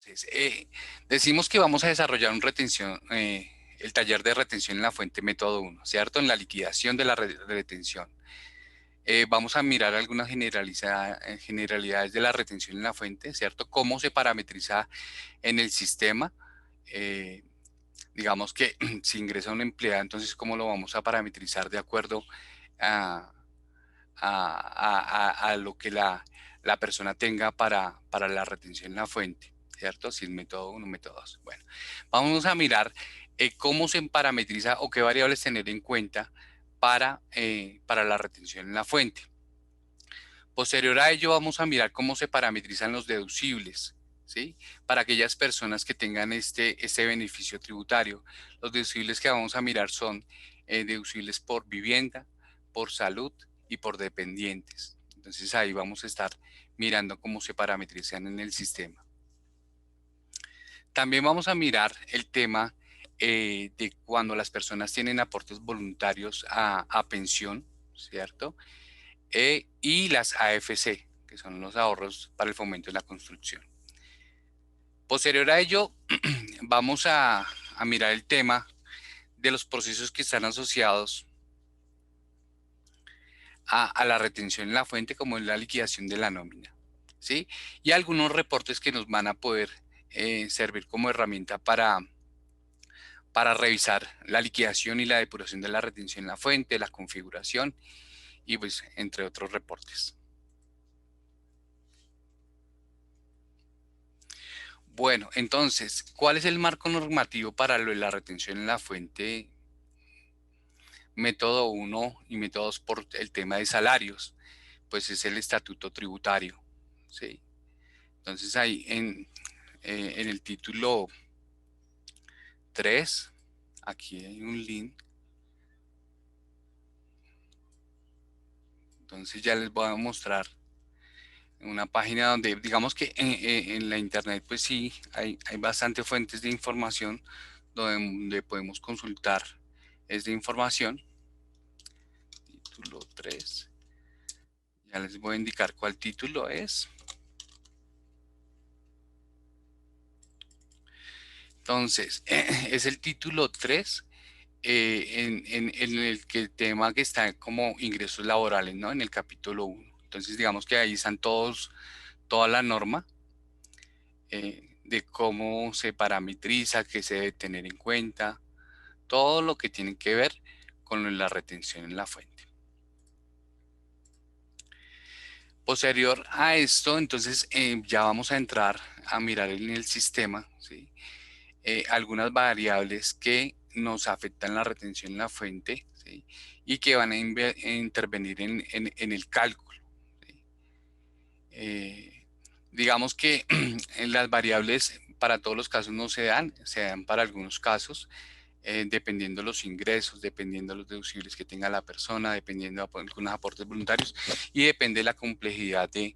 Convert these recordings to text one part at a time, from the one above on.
Entonces, decimos que vamos a desarrollar el taller de retención en la fuente método uno, ¿cierto? En la liquidación de la retención. Vamos a mirar algunas generalidades de la retención en la fuente, ¿cierto? Cómo se parametriza en el sistema. Eh, digamos que si ingresa un empleado, entonces cómo lo vamos a parametrizar de acuerdo a, a lo que la persona tenga para la retención en la fuente, ¿cierto? Si es método uno, método 2. Bueno, vamos a mirar cómo se parametriza o qué variables tener en cuenta para la retención en la fuente. Posterior a ello, vamos a mirar cómo se parametrizan los deducibles, ¿sí? Para aquellas personas que tengan este beneficio tributario. Los deducibles que vamos a mirar son deducibles por vivienda, por salud y por dependientes. Entonces ahí vamos a estar mirando cómo se parametrizan en el sistema. También vamos a mirar el tema de cuando las personas tienen aportes voluntarios a pensión, ¿cierto? Y las AFC, que son los ahorros para el fomento de la construcción. Posterior a ello, vamos a mirar el tema de los procesos que están asociados a la retención en la fuente, como es la liquidación de la nómina, ¿sí? Y algunos reportes que nos van a poder servir como herramienta para revisar la liquidación y la depuración de la retención en la fuente, la configuración y pues entre otros reportes. Bueno, entonces, ¿cuál es el marco normativo para lo de la retención en la fuente? Método uno y método 2 por el tema de salarios, pues es el estatuto tributario, ¿sí? Entonces ahí en el título 3, aquí hay un link, entonces ya les voy a mostrar una página donde digamos que en la internet pues sí hay bastante fuentes de información donde podemos consultar esta información. Título 3. Ya les voy a indicar cuál título es. Entonces, es el título 3 en el que el tema que está como ingresos laborales, ¿no? En el capítulo 1. Entonces, digamos que ahí están toda la norma de cómo se parametriza, qué se debe tener en cuenta, todo lo que tiene que ver con la retención en la fuente. Posterior a esto, entonces ya vamos a entrar a mirar en el sistema, ¿sí? Algunas variables que nos afectan la retención en la fuente, ¿sí? Y que van a intervenir en el cálculo, ¿sí? Digamos que en las variables para todos los casos no se dan para algunos casos, dependiendo los ingresos, dependiendo los deducibles que tenga la persona, dependiendo de algunos aportes voluntarios y depende de la complejidad de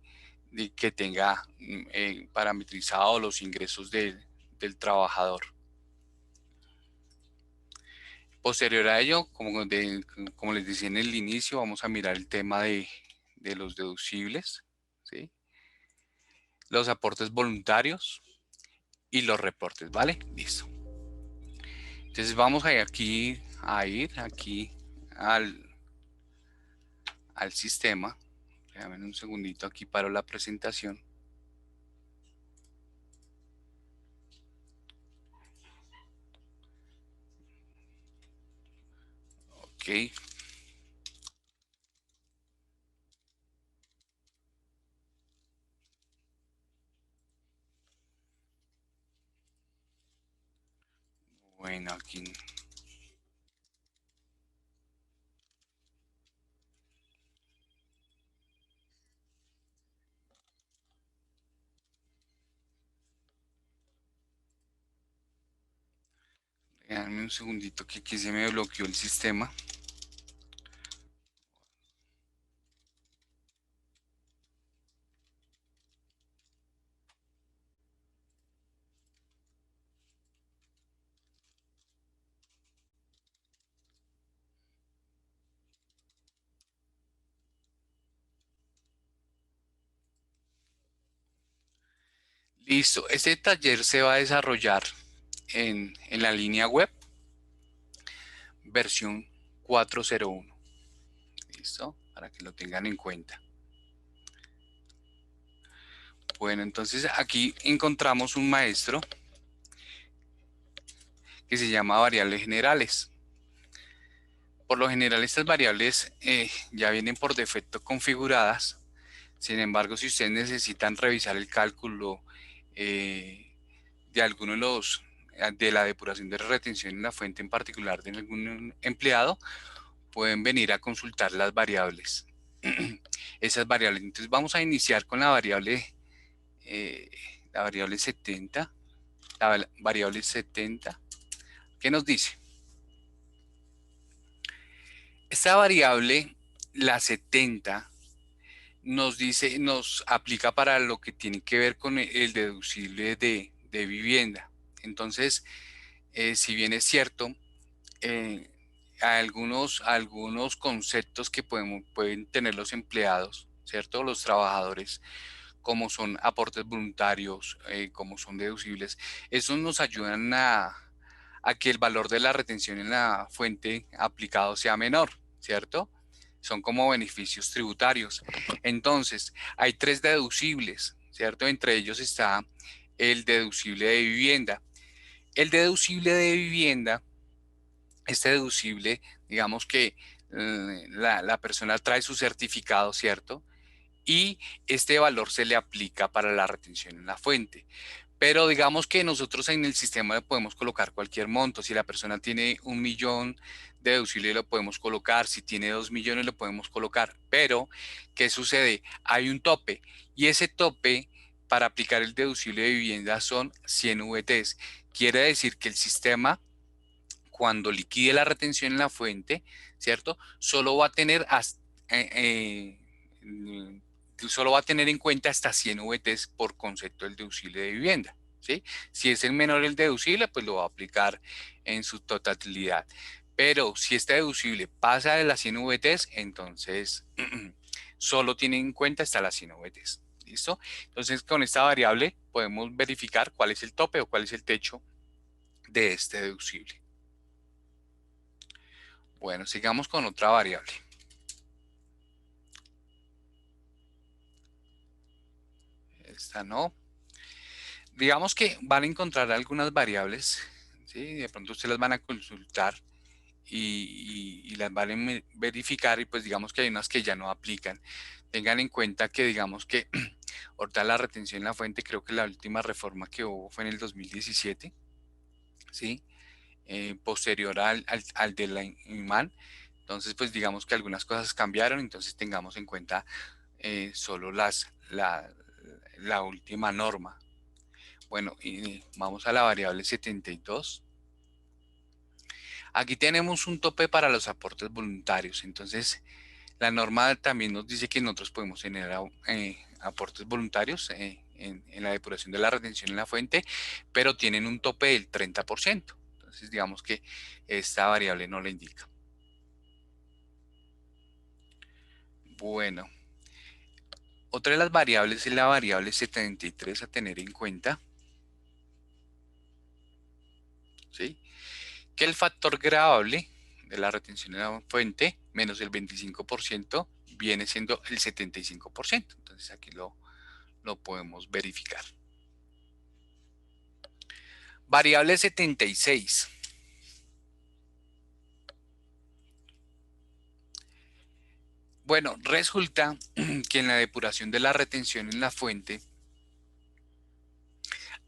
que tenga parametrizado los ingresos del trabajador. Posterior a ello, como les decía en el inicio, vamos a mirar el tema de los deducibles, ¿sí? Los aportes voluntarios y los reportes, ¿vale? Listo. Entonces vamos a ir aquí al sistema. Déjame un segundito, aquí paro la presentación. Ok. Bueno, aquí. Déjame un segundito que aquí se me bloqueó el sistema. Listo, este taller se va a desarrollar en la línea web, versión 401. Listo, para que lo tengan en cuenta. Bueno, entonces aquí encontramos un maestro que se llama variables generales. Por lo general estas variables ya vienen por defecto configuradas. Sin embargo, si ustedes necesitan revisar el cálculo de alguno de los de la depuración de retención en la fuente en particular de algún empleado, pueden venir a consultar las variables. Esas variables. Entonces vamos a iniciar con eh, la variable 70. La variable 70. ¿Qué nos dice? Esta variable, la 70, nos dice, nos aplica para lo que tiene que ver con el deducible de vivienda. Entonces, si bien es cierto, eh, algunos conceptos que pueden tener los empleados, ¿cierto? Los trabajadores, como son aportes voluntarios, como son deducibles, esos nos ayudan a que el valor de la retención en la fuente aplicado sea menor, ¿cierto? Son como beneficios tributarios. Entonces, hay tres deducibles, ¿cierto? Entre ellos está el deducible de vivienda. El deducible de vivienda, este deducible, digamos que la persona trae su certificado, ¿cierto? Y este valor se le aplica para la retención en la fuente. Pero digamos que nosotros en el sistema le podemos colocar cualquier monto. Si la persona tiene 1.000.000 de deducible, lo podemos colocar. Si tiene 2.000.000, lo podemos colocar. Pero, ¿qué sucede? Hay un tope. Y ese tope para aplicar el deducible de vivienda son 100 VTs. Quiere decir que el sistema, cuando liquide la retención en la fuente, ¿cierto? Solo va a tener en cuenta hasta 100 VTs por concepto del deducible de vivienda, ¿sí? Si es el menor el deducible, pues lo va a aplicar en su totalidad. Pero si este deducible pasa de las 100 VTs, entonces solo tiene en cuenta hasta las 100 VTs. ¿Listo? Entonces con esta variable podemos verificar cuál es el tope o cuál es el techo de este deducible. Bueno, sigamos con otra variable. Esta no. Digamos que van a encontrar algunas variables, ¿sí? De pronto ustedes las van a consultar y las van a verificar y pues digamos que hay unas que ya no aplican. Tengan en cuenta que digamos que ahorita la retención en la fuente, creo que la última reforma que hubo fue en el 2017, ¿sí? Posterior al de la IMAN. Entonces, pues digamos que algunas cosas cambiaron, entonces tengamos en cuenta solo la última norma. Bueno, y vamos a la variable 72. Aquí tenemos un tope para los aportes voluntarios. Entonces, la norma también nos dice que nosotros podemos tener aportes voluntarios en la depuración de la retención en la fuente, pero tienen un tope del 30%. Entonces, digamos que esta variable no la indica. Bueno, otra de las variables es la variable 73 a tener en cuenta, ¿sí? Que el factor gravable de la retención en la fuente menos el 25% viene siendo el 75%. Entonces aquí lo podemos verificar. Variable 76. Bueno, resulta que en la depuración de la retención en la fuente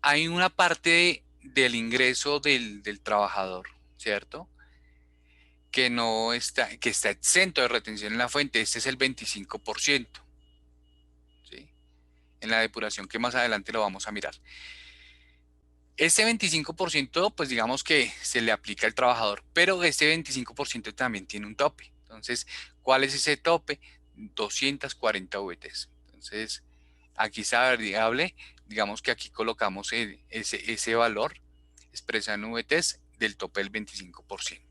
hay una parte del ingreso del trabajador, ¿cierto? Que no está, que está exento de retención en la fuente. Este es el 25%, ¿sí? En la depuración que más adelante lo vamos a mirar. Este 25%, pues digamos que se le aplica al trabajador, pero este 25% también tiene un tope. Entonces, ¿cuál es ese tope? 240 VTs. Entonces, aquí esa variable, digamos que aquí colocamos ese valor expresado en VTs del tope del 25%.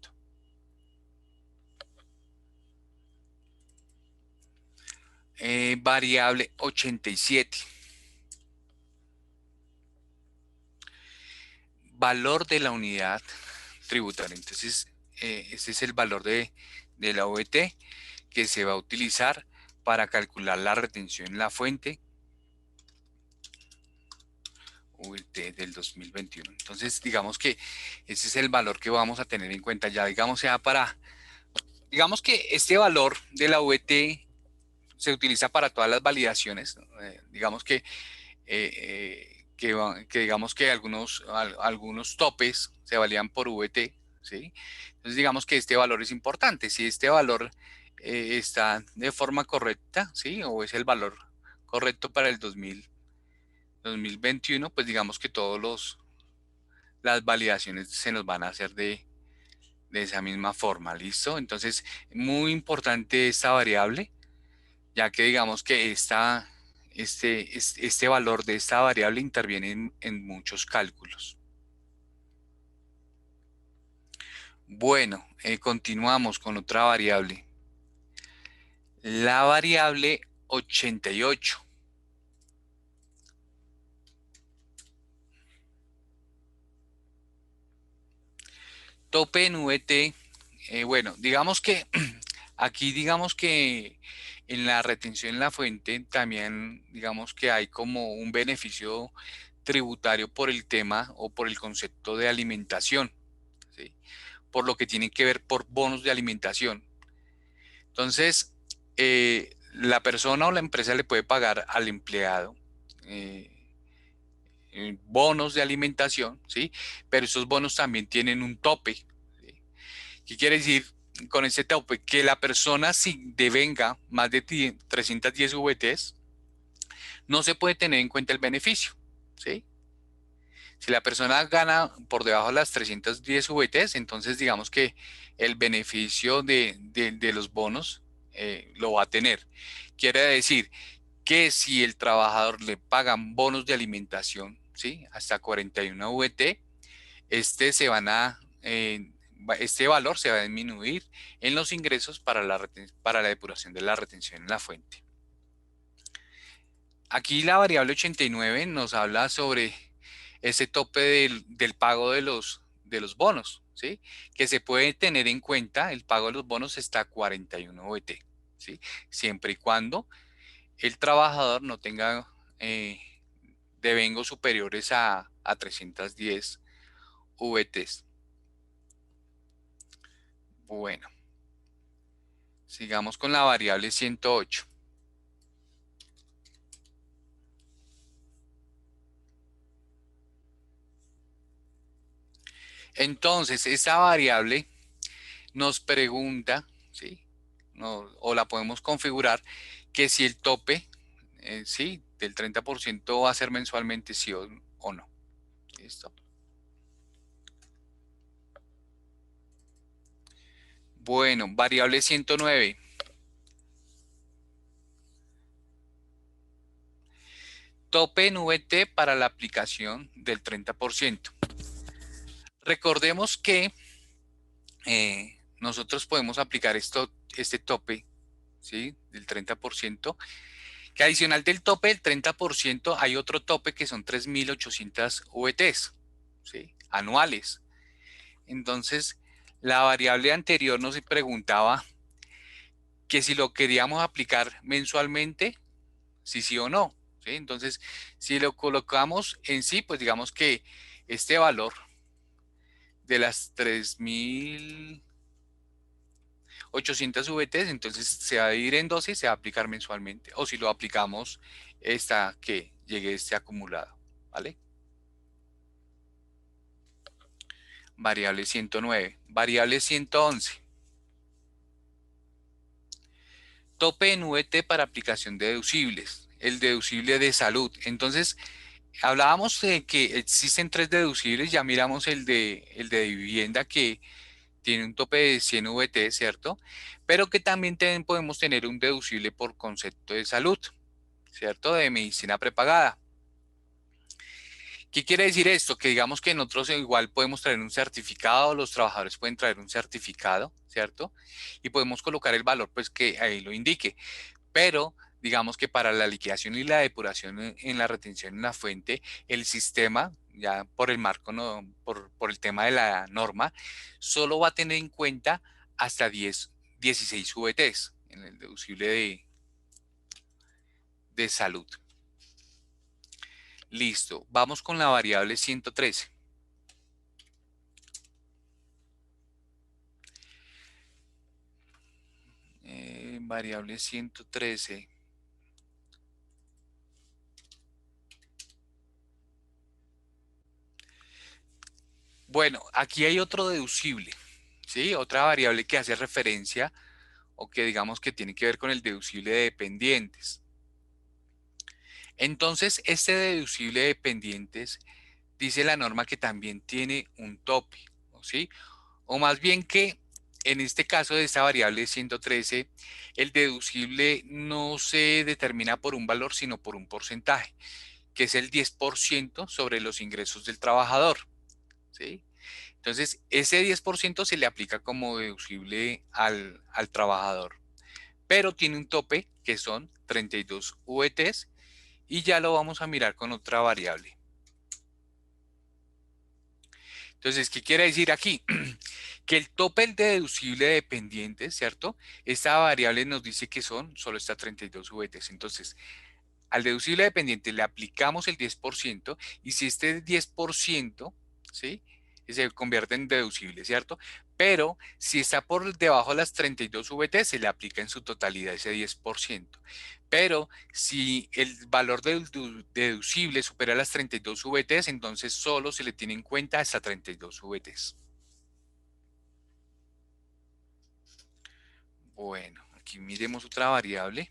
Variable 87. valor de la unidad tributaria. Entonces, este es el valor de la VT que se va a utilizar para calcular la retención en la fuente VT del 2021. Entonces, digamos que ese es el valor que vamos a tener en cuenta ya, digamos, sea para, digamos que este valor de la VT se utiliza para todas las validaciones, digamos que digamos que algunos topes se valían por VT, ¿sí? Entonces digamos que este valor es importante. Si este valor está de forma correcta, ¿sí? O es el valor correcto para el 2021, pues digamos que las validaciones se nos van a hacer de esa misma forma, ¿listo? Entonces, muy importante esta variable, ya que digamos que este valor de esta variable interviene en muchos cálculos. Bueno, continuamos con otra variable. La variable 88. Tope en VT. Bueno, digamos que aquí digamos que en la retención en la fuente también digamos que hay como un beneficio tributario por el tema o por el concepto de alimentación, ¿sí? Por lo que tiene que ver por bonos de alimentación. Entonces, la persona o la empresa le puede pagar al empleado eh, bonos de alimentación, ¿sí? Pero esos bonos también tienen un tope, ¿sí? ¿Qué quiere decir con ese tope? Que la persona si devenga más de 310 VTs, no se puede tener en cuenta el beneficio, ¿sí? Si la persona gana por debajo de las 310 VTs, entonces digamos que el beneficio de los bonos lo va a tener. Quiere decir que si el trabajador le pagan bonos de alimentación, ¿sí? Hasta 41 VT, este valor se va a disminuir en los ingresos para la depuración de la retención en la fuente. Aquí la variable 89 nos habla sobre ese tope del pago de los bonos, ¿sí? Que se puede tener en cuenta, el pago de los bonos está 41 VT, ¿sí? Siempre y cuando el trabajador no tenga devengos superiores a 310 VTs. Bueno, sigamos con la variable 108. Entonces, esa variable nos pregunta, ¿sí? O la podemos configurar, que si el tope, ¿sí? Del 30% va a ser mensualmente, sí o no. ¿Listo? Bueno, variable 109. Tope en VT para la aplicación del 30%. Recordemos que nosotros podemos aplicar este tope, ¿sí? Del 30%, que adicional del tope del 30% hay otro tope que son 3.800 VTs, ¿sí? Anuales. Entonces, la variable anterior nos preguntaba que si lo queríamos aplicar mensualmente, si sí o no, ¿sí? Entonces, si lo colocamos en sí, pues digamos que este valor de las 3.800 VTs, entonces se va a dividir en 12 y se va a aplicar mensualmente. O si lo aplicamos hasta que llegue este acumulado, ¿vale? Variable 109. Variable 111. Tope en VT para aplicación de deducibles. El deducible de salud. Entonces, hablábamos de que existen tres deducibles. Ya miramos el de vivienda que tiene un tope de 100 VT, ¿cierto? Pero que también podemos tener un deducible por concepto de salud, ¿cierto? De medicina prepagada. ¿Qué quiere decir esto? Que digamos que nosotros igual podemos traer un certificado, los trabajadores pueden traer un certificado, ¿cierto? Y podemos colocar el valor pues que ahí lo indique. Pero digamos que para la liquidación y la depuración en la retención en la fuente, el sistema ya por el marco, no, por el tema de la norma, solo va a tener en cuenta hasta 16 VTs en el deducible de salud. Listo, vamos con la variable 113. Variable 113. Bueno, aquí hay otro deducible, ¿sí? Otra variable que hace referencia o que digamos que tiene que ver con el deducible de dependientes. Entonces, este deducible de dependientes dice la norma que también tiene un tope, ¿sí? O más bien que en este caso de esta variable 113, el deducible no se determina por un valor, sino por un porcentaje, que es el 10% sobre los ingresos del trabajador, ¿sí? Entonces, ese 10% se le aplica como deducible al trabajador, pero tiene un tope que son 32 VTs y ya lo vamos a mirar con otra variable. Entonces, ¿qué quiere decir aquí? Que el tope de deducible de dependientes, ¿cierto? Esta variable nos dice que solo está 32 VTs. Entonces, al deducible dependiente le aplicamos el 10% y si este 10%, ¿sí? Se convierte en deducible, ¿cierto? Pero si está por debajo de las 32 VT, se le aplica en su totalidad ese 10%. Pero si el valor deducible supera las 32 VTs, entonces solo se le tiene en cuenta hasta 32 VTs. Bueno, aquí miremos otra variable.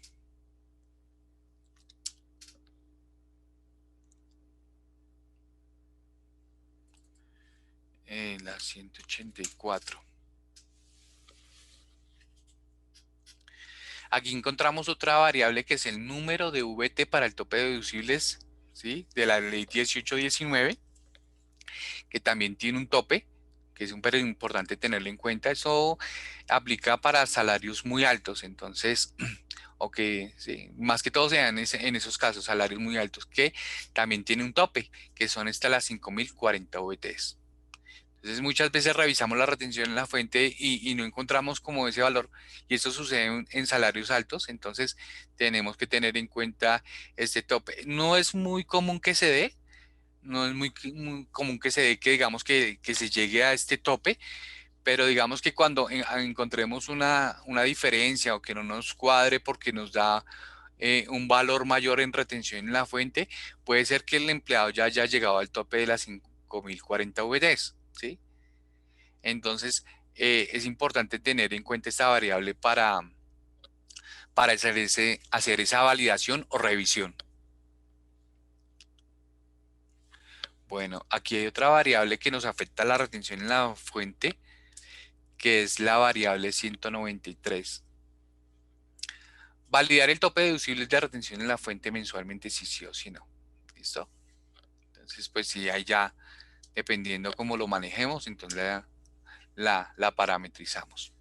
La 184. Aquí encontramos otra variable que es el número de VT para el tope de deducibles, ¿sí? De la ley 1819, que también tiene un tope, que es súper importante tenerlo en cuenta. Eso aplica para salarios muy altos, entonces, o que sí, más que todo sean en esos casos salarios muy altos, que también tiene un tope, que son hasta las 5040 VTs. Entonces muchas veces revisamos la retención en la fuente y no encontramos como ese valor y esto sucede en salarios altos, entonces tenemos que tener en cuenta este tope. No es muy común que se dé, no es muy común que se dé que digamos que se llegue a este tope, pero digamos que cuando encontremos una diferencia o que no nos cuadre porque nos da un valor mayor en retención en la fuente, puede ser que el empleado ya haya llegado al tope de las 5040 VDs, ¿sí? Entonces, es importante tener en cuenta esta variable para hacer esa validación o revisión. Bueno, aquí hay otra variable que nos afecta la retención en la fuente, que es la variable 193. Validar el tope deducible de retención en la fuente mensualmente, si sí o si no. ¿Listo? Entonces, pues sí, ahí ya, dependiendo cómo lo manejemos, entonces la parametrizamos.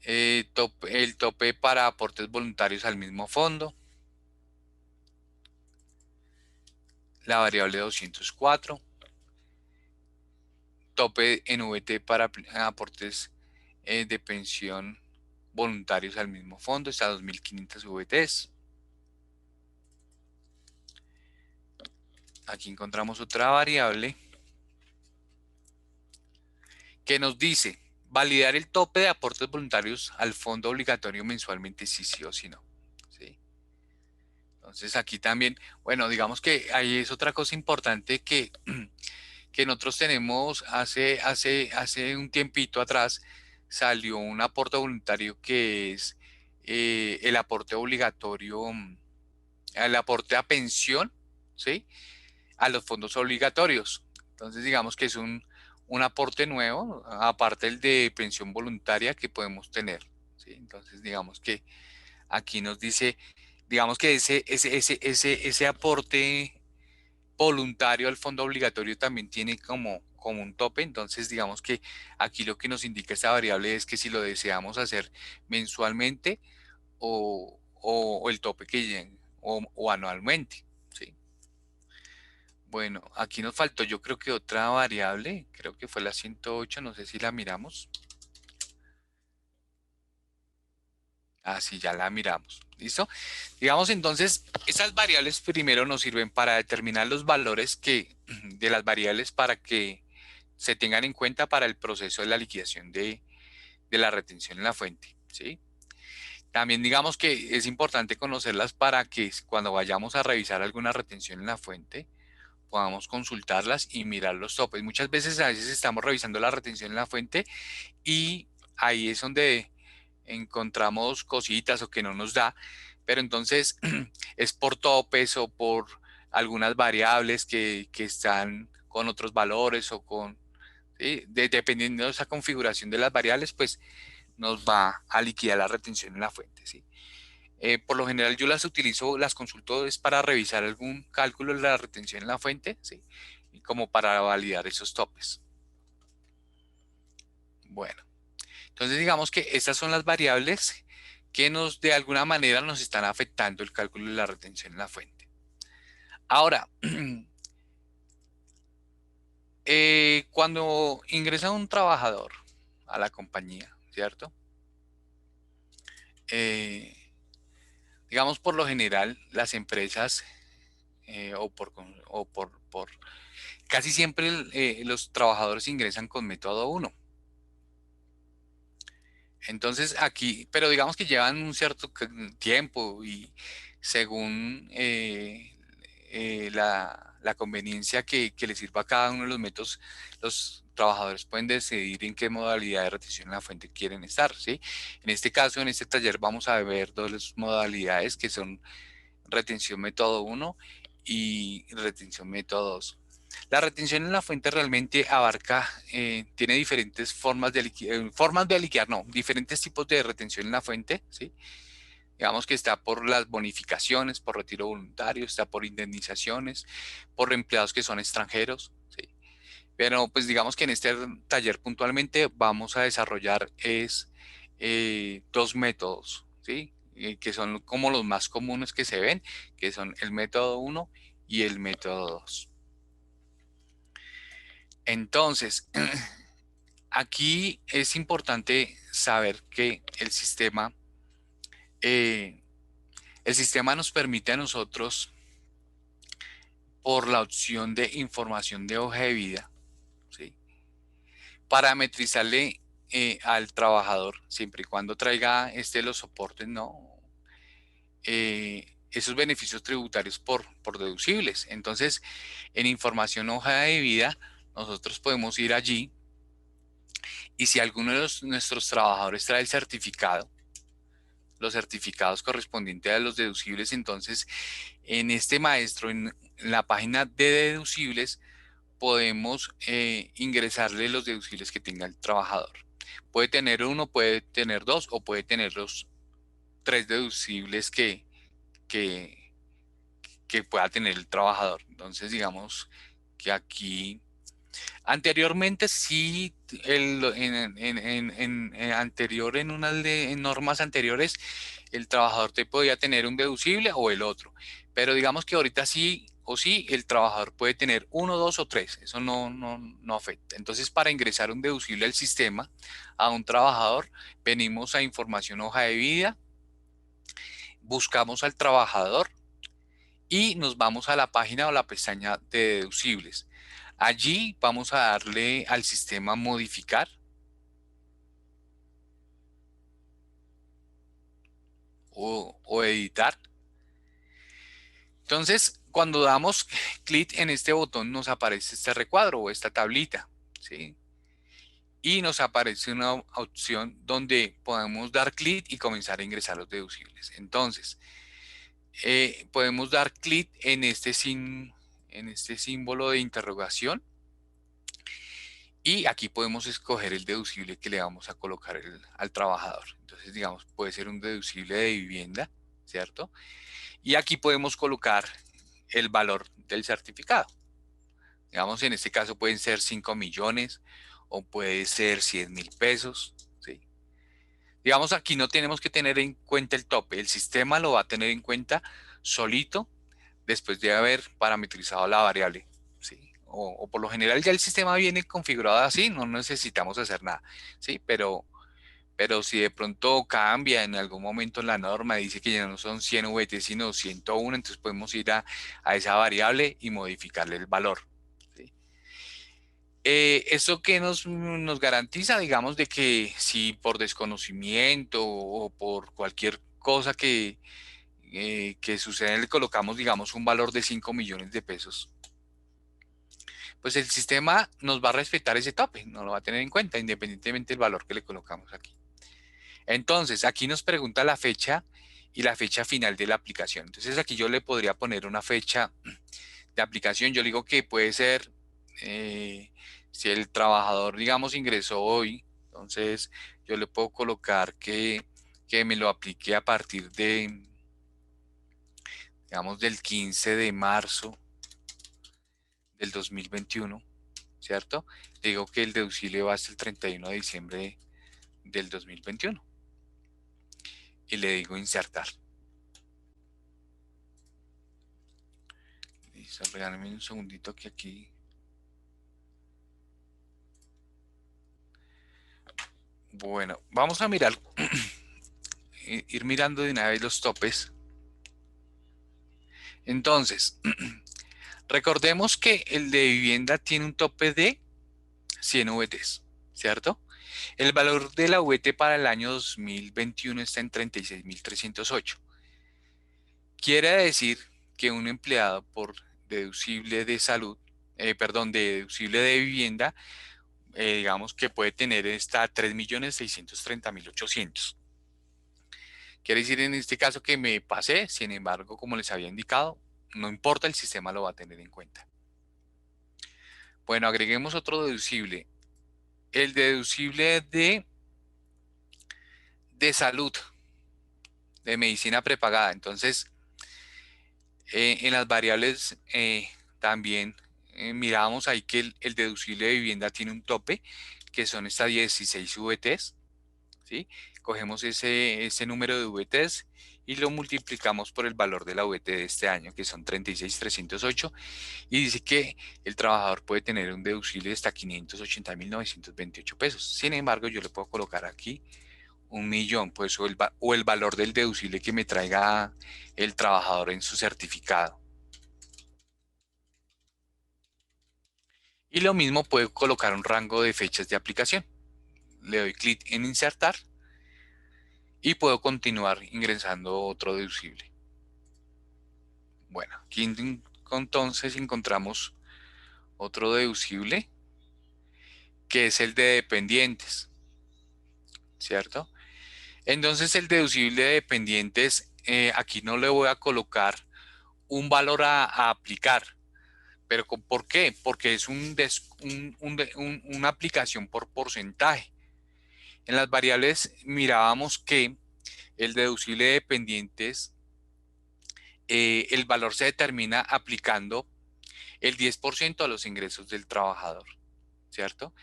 El tope para aportes voluntarios al mismo fondo. La variable 204. Tope en VT para aportes de pensión voluntarios al mismo fondo, está 2.500 VTs. Aquí encontramos otra variable que nos dice validar el tope de aportes voluntarios al fondo obligatorio mensualmente, si sí o si no. ¿Sí? Entonces aquí también, bueno, digamos que ahí es otra cosa importante que nosotros tenemos hace un tiempito atrás, salió un aporte voluntario que es el aporte obligatorio, el aporte a pensión, ¿sí? A los fondos obligatorios. Entonces, digamos que es un aporte nuevo, aparte del de pensión voluntaria que podemos tener, ¿sí? Entonces, digamos que aquí nos dice, digamos que ese aporte voluntario al fondo obligatorio también tiene como un tope, entonces digamos que aquí lo que nos indica esta variable es que si lo deseamos hacer mensualmente o el tope que lleguen o anualmente, ¿sí? Bueno, aquí nos faltó yo creo que otra variable, creo que fue la 108, no sé si la miramos. Ah, sí, ya la miramos. ¿Listo? Digamos entonces, esas variables primero nos sirven para determinar los valores de las variables para que se tengan en cuenta para el proceso de la liquidación de la retención en la fuente. ¿Sí? También digamos que es importante conocerlas para que cuando vayamos a revisar alguna retención en la fuente, podamos consultarlas y mirar los topes. Muchas veces a veces estamos revisando la retención en la fuente y ahí es donde encontramos cositas o que no nos da, pero entonces es por topes o por algunas variables que están con otros valores o con, ¿sí? Dependiendo de esa configuración de las variables, pues nos va a liquidar la retención en la fuente, ¿sí? Por lo general yo las utilizo, las consulto es para revisar algún cálculo de la retención en la fuente, ¿sí? Y como para validar esos topes. Bueno, entonces digamos que estas son las variables que nos de alguna manera nos están afectando el cálculo de la retención en la fuente. Ahora, cuando ingresa un trabajador a la compañía, ¿cierto? Eh, digamos por lo general las empresas por casi siempre los trabajadores ingresan con método uno. Entonces aquí, pero digamos que llevan un cierto tiempo y según la conveniencia que les sirva a cada uno de los métodos, los trabajadores pueden decidir en qué modalidad de retención en la fuente quieren estar, ¿sí? En este caso, en este taller vamos a ver dos modalidades que son retención método uno y retención método 2. La retención en la fuente realmente abarca, tiene diferentes formas de liquidar, no, diferentes tipos de retención en la fuente, ¿sí? Digamos que está por las bonificaciones, por retiro voluntario, está por indemnizaciones, por empleados que son extranjeros, ¿sí? Pero pues digamos que en este taller puntualmente vamos a desarrollar dos métodos, ¿sí? Que son como los más comunes que se ven, que son el método uno y el método 2. Entonces, aquí es importante saber que eh, el sistema nos permite a nosotros, por la opción de información de hoja de vida, ¿sí? Parametrizarle al trabajador, siempre y cuando traiga los soportes, ¿no? Esos beneficios tributarios por deducibles. Entonces, en información hoja de vida, nosotros podemos ir allí y si alguno de nuestros trabajadores trae el certificado, los certificados correspondientes a los deducibles, entonces en este maestro, en la página de deducibles, podemos ingresarle los deducibles que tenga el trabajador. Puede tener uno, puede tener dos o puede tener los tres deducibles que, que pueda tener el trabajador. Entonces, digamos que aquí anteriormente sí, anterior en en normas anteriores, el trabajador te podía tener un deducible o el otro. Pero digamos que ahorita sí o sí, el trabajador puede tener uno, dos o tres. Eso no afecta. Entonces, para ingresar un deducible al sistema a un trabajador, venimos a información hoja de vida, buscamos al trabajador y nos vamos a la página o la pestaña de deducibles. Allí vamos a darle al sistema modificar o editar. Entonces, cuando damos clic en este botón, nos aparece este recuadro o esta tablita, ¿sí? Y nos aparece una opción donde podemos dar clic y comenzar a ingresar los deducibles. Entonces, podemos dar clic en este símbolo de interrogación y aquí podemos escoger el deducible que le vamos a colocar al trabajador. Entonces, digamos, puede ser un deducible de vivienda, ¿cierto? Y aquí podemos colocar el valor del certificado. Digamos, en este caso pueden ser 5 millones o puede ser 100.000 pesos, ¿sí? Digamos, aquí no tenemos que tener en cuenta el tope. El sistema lo va a tener en cuenta solito después de haber parametrizado la variable. o por lo general ya el sistema viene configurado así, no necesitamos hacer nada, ¿sí? Pero si de pronto cambia en algún momento la norma, dice que ya no son 100 VT, sino 101, entonces podemos ir a esa variable y modificarle el valor, ¿sí? ¿Eso que nos garantiza, digamos, de que si por desconocimiento o por cualquier cosa que sucede, le colocamos, digamos, un valor de 5 millones de pesos, pues el sistema nos va a respetar ese tope, no lo va a tener en cuenta, independientemente del valor que le colocamos aquí. Entonces, aquí nos pregunta la fecha y la fecha final de la aplicación. Entonces, aquí yo le podría poner una fecha de aplicación. Yo le digo que puede ser, eh, si el trabajador, digamos, ingresó hoy, entonces yo le puedo colocar que me lo aplique a partir de, digamos, del 15 de marzo del 2021, ¿cierto? Le digo que el deducible va hasta el 31 de diciembre del 2021 y le digo insertar. Listo, regálame un segundito que aquí. Bueno, vamos a mirar, ir mirando de una vez los topes. Entonces, recordemos que el de vivienda tiene un tope de 100 VTs, ¿cierto? El valor de la VT para el año 2021 está en 36.308. Quiere decir que un empleado por deducible de salud, perdón, de deducible de vivienda, digamos que puede tener esta 3.630.800. Quiere decir en este caso que me pasé, sin embargo, como les había indicado, no importa, el sistema lo va a tener en cuenta. Bueno, agreguemos otro deducible. El deducible de salud, de medicina prepagada. Entonces, en las variables también miramos ahí que el deducible de vivienda tiene un tope, que son estas 16 VTs, ¿sí? Cogemos ese número de VTs y lo multiplicamos por el valor de la VT de este año, que son 36.308, y dice que el trabajador puede tener un deducible de hasta 580.928 pesos. Sin embargo, yo le puedo colocar aquí 1.000.000, pues, o el valor del deducible que me traiga el trabajador en su certificado. Y lo mismo puedo colocar un rango de fechas de aplicación. Le doy clic en insertar y puedo continuar ingresando otro deducible. Bueno, aquí entonces encontramos otro deducible que es el de dependientes, ¿cierto? Entonces el deducible de dependientes, aquí no le voy a colocar un valor a aplicar. ¿Pero por qué? Porque es una aplicación por porcentaje. En las variables mirábamos que el deducible de dependientes, el valor se determina aplicando el 10% a los ingresos del trabajador, ¿cierto?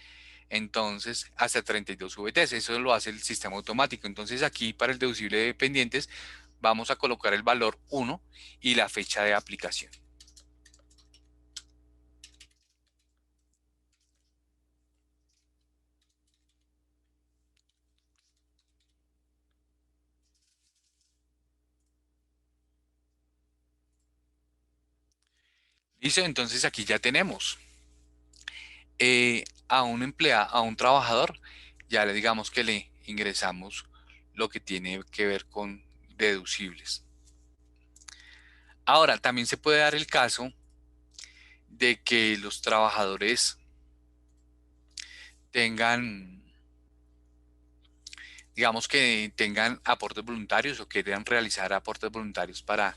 Entonces, hasta 32 VTs, eso lo hace el sistema automático. Entonces, aquí para el deducible de dependientes vamos a colocar el valor 1 y la fecha de aplicación. Listo, entonces aquí ya tenemos a un empleado, a un trabajador, ya le digamos que le ingresamos lo que tiene que ver con deducibles. Ahora, también se puede dar el caso de que los trabajadores tengan, digamos que tengan aportes voluntarios o quieran realizar aportes voluntarios para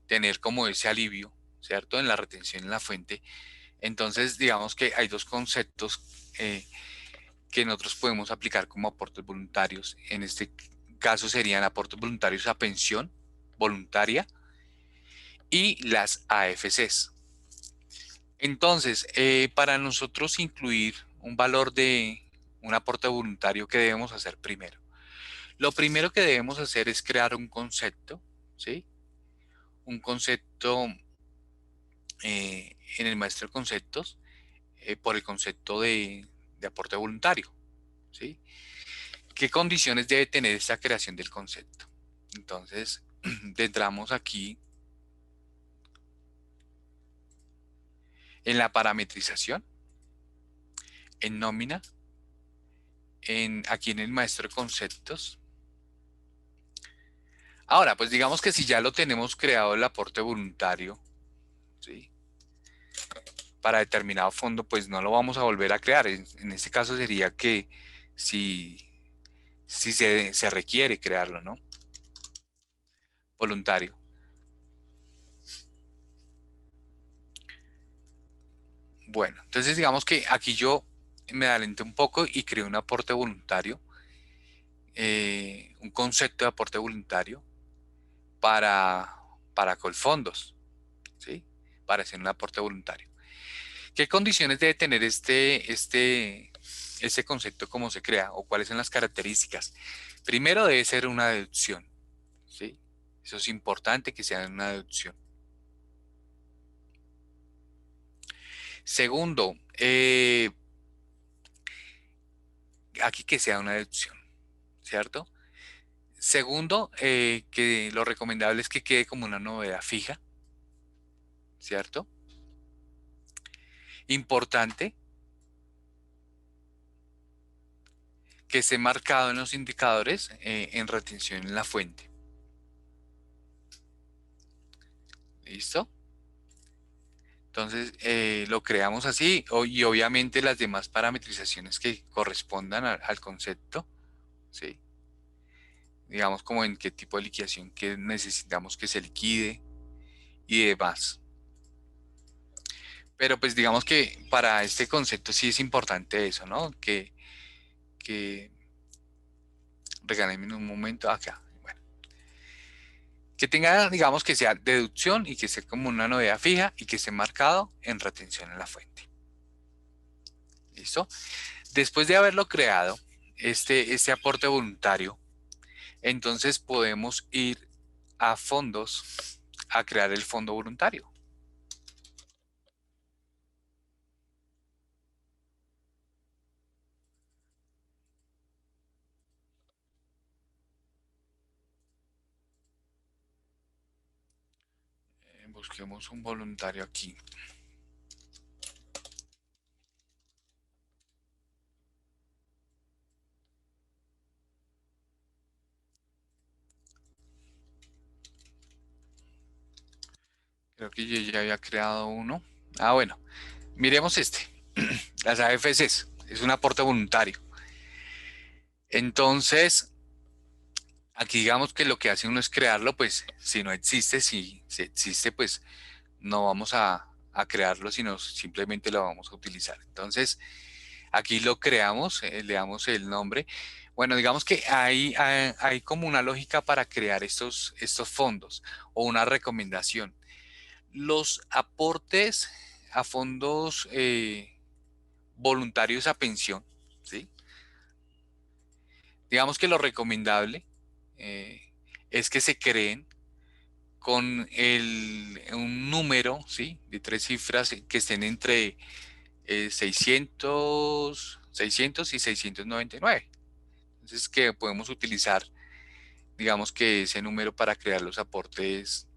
tener como ese alivio, ¿cierto? En la retención en la fuente. Entonces, digamos que hay dos conceptos que nosotros podemos aplicar como aportes voluntarios. En este caso serían aportes voluntarios a pensión voluntaria y las AFCs. Entonces, para nosotros incluir un valor de un aporte voluntario, ¿qué debemos hacer primero? Lo primero que debemos hacer es crear un concepto, ¿sí? Un concepto en el maestro de conceptos por el concepto de aporte voluntario, ¿sí? ¿Qué condiciones debe tener esta creación del concepto? Entonces, entramos aquí en la parametrización, en nómina, aquí en el maestro de conceptos. Ahora, pues digamos que si ya lo tenemos creado el aporte voluntario, ¿sí? Para determinado fondo, pues no lo vamos a volver a crear. En este caso sería que si, si se requiere crearlo, ¿no? Voluntario. Bueno, entonces digamos que aquí yo me adelanté un poco y creé un aporte voluntario, un concepto de aporte voluntario para, para Colfondos, ¿sí? Para hacer un aporte voluntario. ¿Qué condiciones debe tener este concepto como se crea o cuáles son las características? Primero debe ser una deducción, ¿sí? Eso es importante que sea una deducción. Segundo, aquí que sea una deducción, ¿cierto? Segundo, que lo recomendable es que quede como una novedad fija, ¿cierto? Importante que esté marcado en los indicadores en retención en la fuente. ¿Listo? Entonces lo creamos así y obviamente las demás parametrizaciones que correspondan al concepto, ¿sí? Digamos como en qué tipo de liquidación que necesitamos que se liquide y demás. Pero pues digamos que para este concepto sí es importante eso, ¿no? Que regálenme un momento acá. Bueno, que tenga, digamos que sea deducción y que sea como una novedad fija y que esté marcado en retención en la fuente. ¿Listo? Después de haberlo creado, este aporte voluntario, entonces podemos ir a fondos a crear el fondo voluntario. Busquemos un voluntario aquí. Creo que yo ya había creado uno. Ah, bueno, miremos este. Las AFCs. Es un aporte voluntario. Entonces, aquí digamos que lo que hace uno es crearlo, pues si no existe, si existe, pues no vamos a crearlo, sino simplemente lo vamos a utilizar. Entonces, aquí lo creamos, le damos el nombre. Bueno, digamos que hay como una lógica para crear estos fondos o una recomendación. Los aportes a fondos voluntarios a pensión, ¿sí? Digamos que lo recomendable eh, es que se creen con un número, ¿sí? De tres cifras que estén entre 600 y 699. Entonces, que podemos utilizar, digamos que ese número para crear los aportes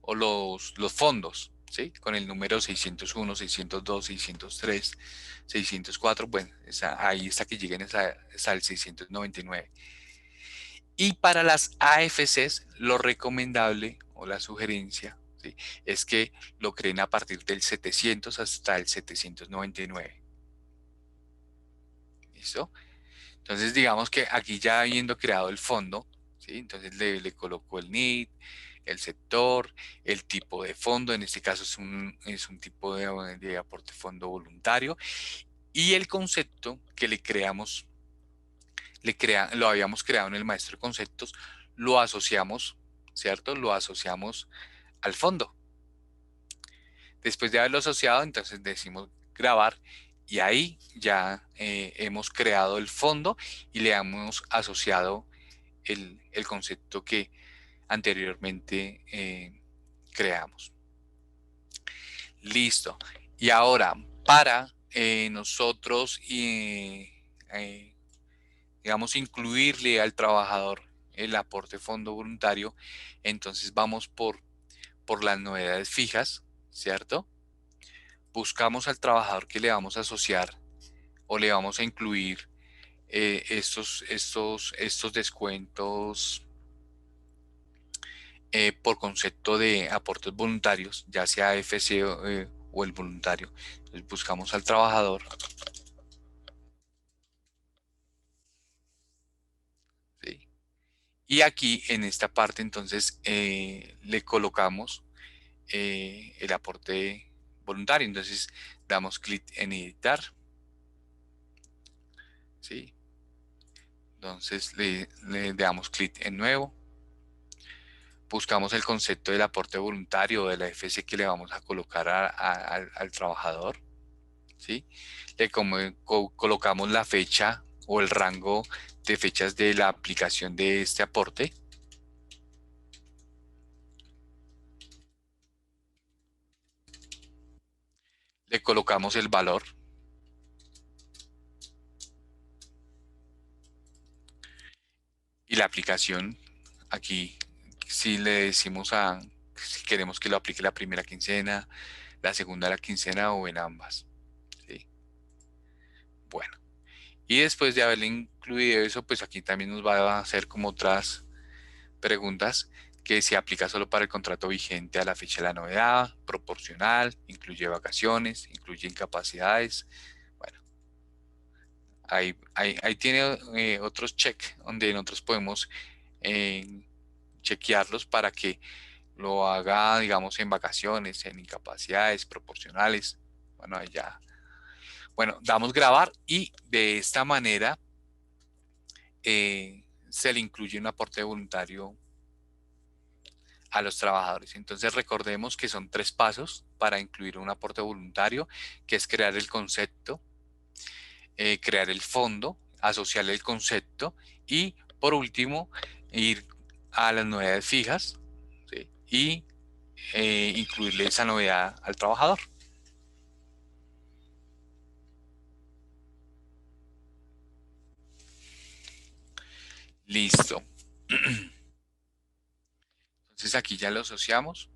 o los fondos, ¿sí? Con el número 601, 602, 603, 604, bueno, ahí está que lleguen hasta el 699. Y para las AFCs, lo recomendable o la sugerencia, ¿sí? Es que lo creen a partir del 700 hasta el 799. ¿Listo? Entonces, digamos que aquí ya habiendo creado el fondo, ¿sí? Entonces le colocó el NID, el sector, el tipo de fondo, en este caso es un tipo de aporte fondo voluntario, y el concepto que lo habíamos creado en el maestro de conceptos, lo asociamos, ¿cierto? Lo asociamos al fondo. Después de haberlo asociado, entonces decimos grabar y ahí ya hemos creado el fondo y le hemos asociado el concepto que anteriormente creamos. Listo. Y ahora, para nosotros, digamos, incluirle al trabajador el aporte fondo voluntario, entonces vamos por las novedades fijas, ¿cierto? Buscamos al trabajador que le vamos a asociar o le vamos a incluir estos descuentos por concepto de aportes voluntarios, ya sea AFC o el voluntario. Entonces buscamos al trabajador, ¿sí? Y aquí en esta parte entonces le colocamos el aporte voluntario. Entonces damos clic en editar, ¿sí? Entonces le damos clic en nuevo. Buscamos el concepto del aporte voluntario o de la FC que le vamos a colocar al trabajador, ¿sí? Colocamos la fecha o el rango de fechas de la aplicación de este aporte. Le colocamos el valor y la aplicación. Aquí si le decimos si queremos que lo aplique la primera quincena, la segunda la quincena o en ambas, ¿sí? Bueno, y después de haberle incluido eso, pues aquí también nos va a hacer como otras preguntas que se aplica solo para el contrato vigente a la fecha de la novedad, proporcional, incluye vacaciones, incluye incapacidades. Bueno, ahí tiene otros check donde nosotros podemos eh, chequearlos para que lo haga, digamos, en vacaciones, en incapacidades proporcionales. Bueno, ahí ya. Bueno, damos grabar y de esta manera se le incluye un aporte voluntario a los trabajadores. Entonces recordemos que son tres pasos para incluir un aporte voluntario, que es crear el concepto, crear el fondo, asociar el concepto y por último ir a las novedades fijas, ¿sí? Y incluirle esa novedad al trabajador. Listo. Entonces aquí ya lo asociamos.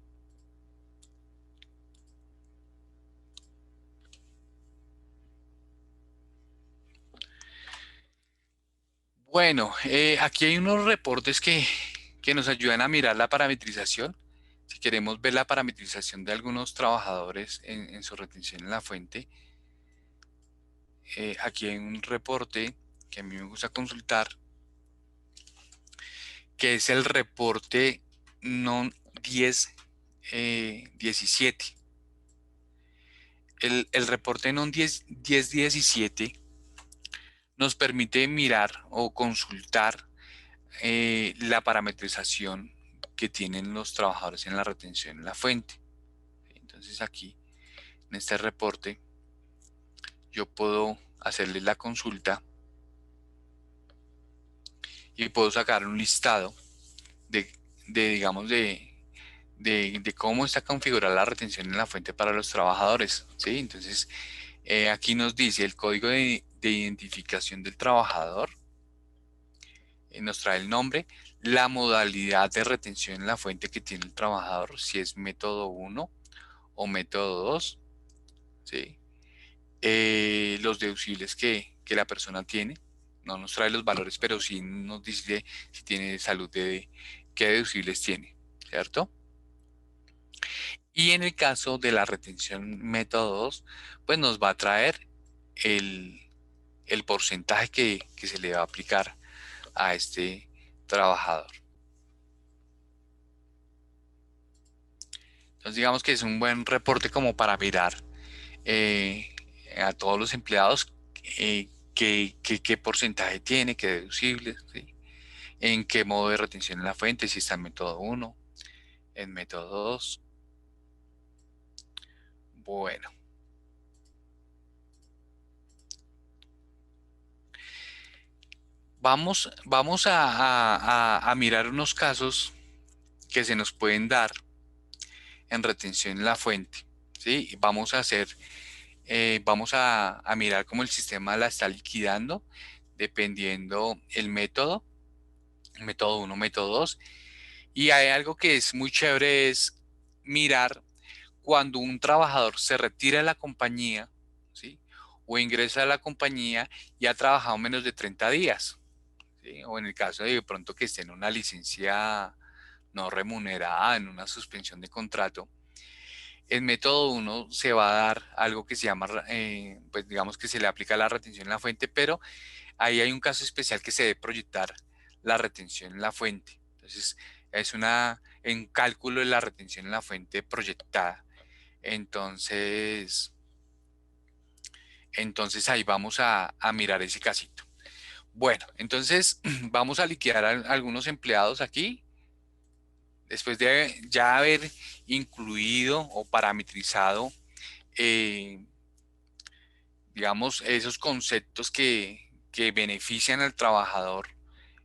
Bueno, aquí hay unos reportes que nos ayudan a mirar la parametrización. Si queremos ver la parametrización de algunos trabajadores en su retención en la fuente, aquí hay un reporte que a mí me gusta consultar, que es el reporte NON 10 17. El reporte NON 10 17 nos permite mirar o consultar la parametrización que tienen los trabajadores en la retención en la fuente. Entonces aquí, en este reporte, yo puedo hacerle la consulta y puedo sacar un listado de, digamos, de cómo está configurada la retención en la fuente para los trabajadores, ¿sí? Entonces, aquí nos dice el código de identificación del trabajador, nos trae el nombre, la modalidad de retención en la fuente que tiene el trabajador, si es método 1 o método 2, ¿sí? Los deducibles que la persona tiene, no nos trae los valores, pero sí nos dice si tiene salud de qué deducibles tiene, ¿cierto? Y en el caso de la retención método 2, pues nos va a traer el, el porcentaje que se le va a aplicar a este trabajador. Entonces digamos que es un buen reporte como para mirar eh, a todos los empleados qué porcentaje tiene, qué deducibles, ¿sí? En qué modo de retención en la fuente, si está en método 1, en método 2. Bueno, vamos a mirar unos casos que se nos pueden dar en retención en la fuente. ¿sí? Y vamos a hacer, vamos a mirar cómo el sistema la está liquidando, dependiendo el método uno, método 2. Y hay algo que es muy chévere, es mirar cuando un trabajador se retira de la compañía, ¿sí? O ingresa a la compañía y ha trabajado menos de 30 días, ¿sí? O en el caso de pronto que esté en una licencia no remunerada, en una suspensión de contrato. En método uno se va a dar algo que se llama, pues digamos que se le aplica la retención en la fuente, pero ahí hay un caso especial que se debe proyectar la retención en la fuente. Entonces, es en cálculo de la retención en la fuente proyectada. Entonces, entonces ahí vamos a mirar ese casito. Bueno, entonces vamos a liquidar a algunos empleados aquí. Después de ya haber incluido o parametrizado, eh, digamos, esos conceptos que benefician al trabajador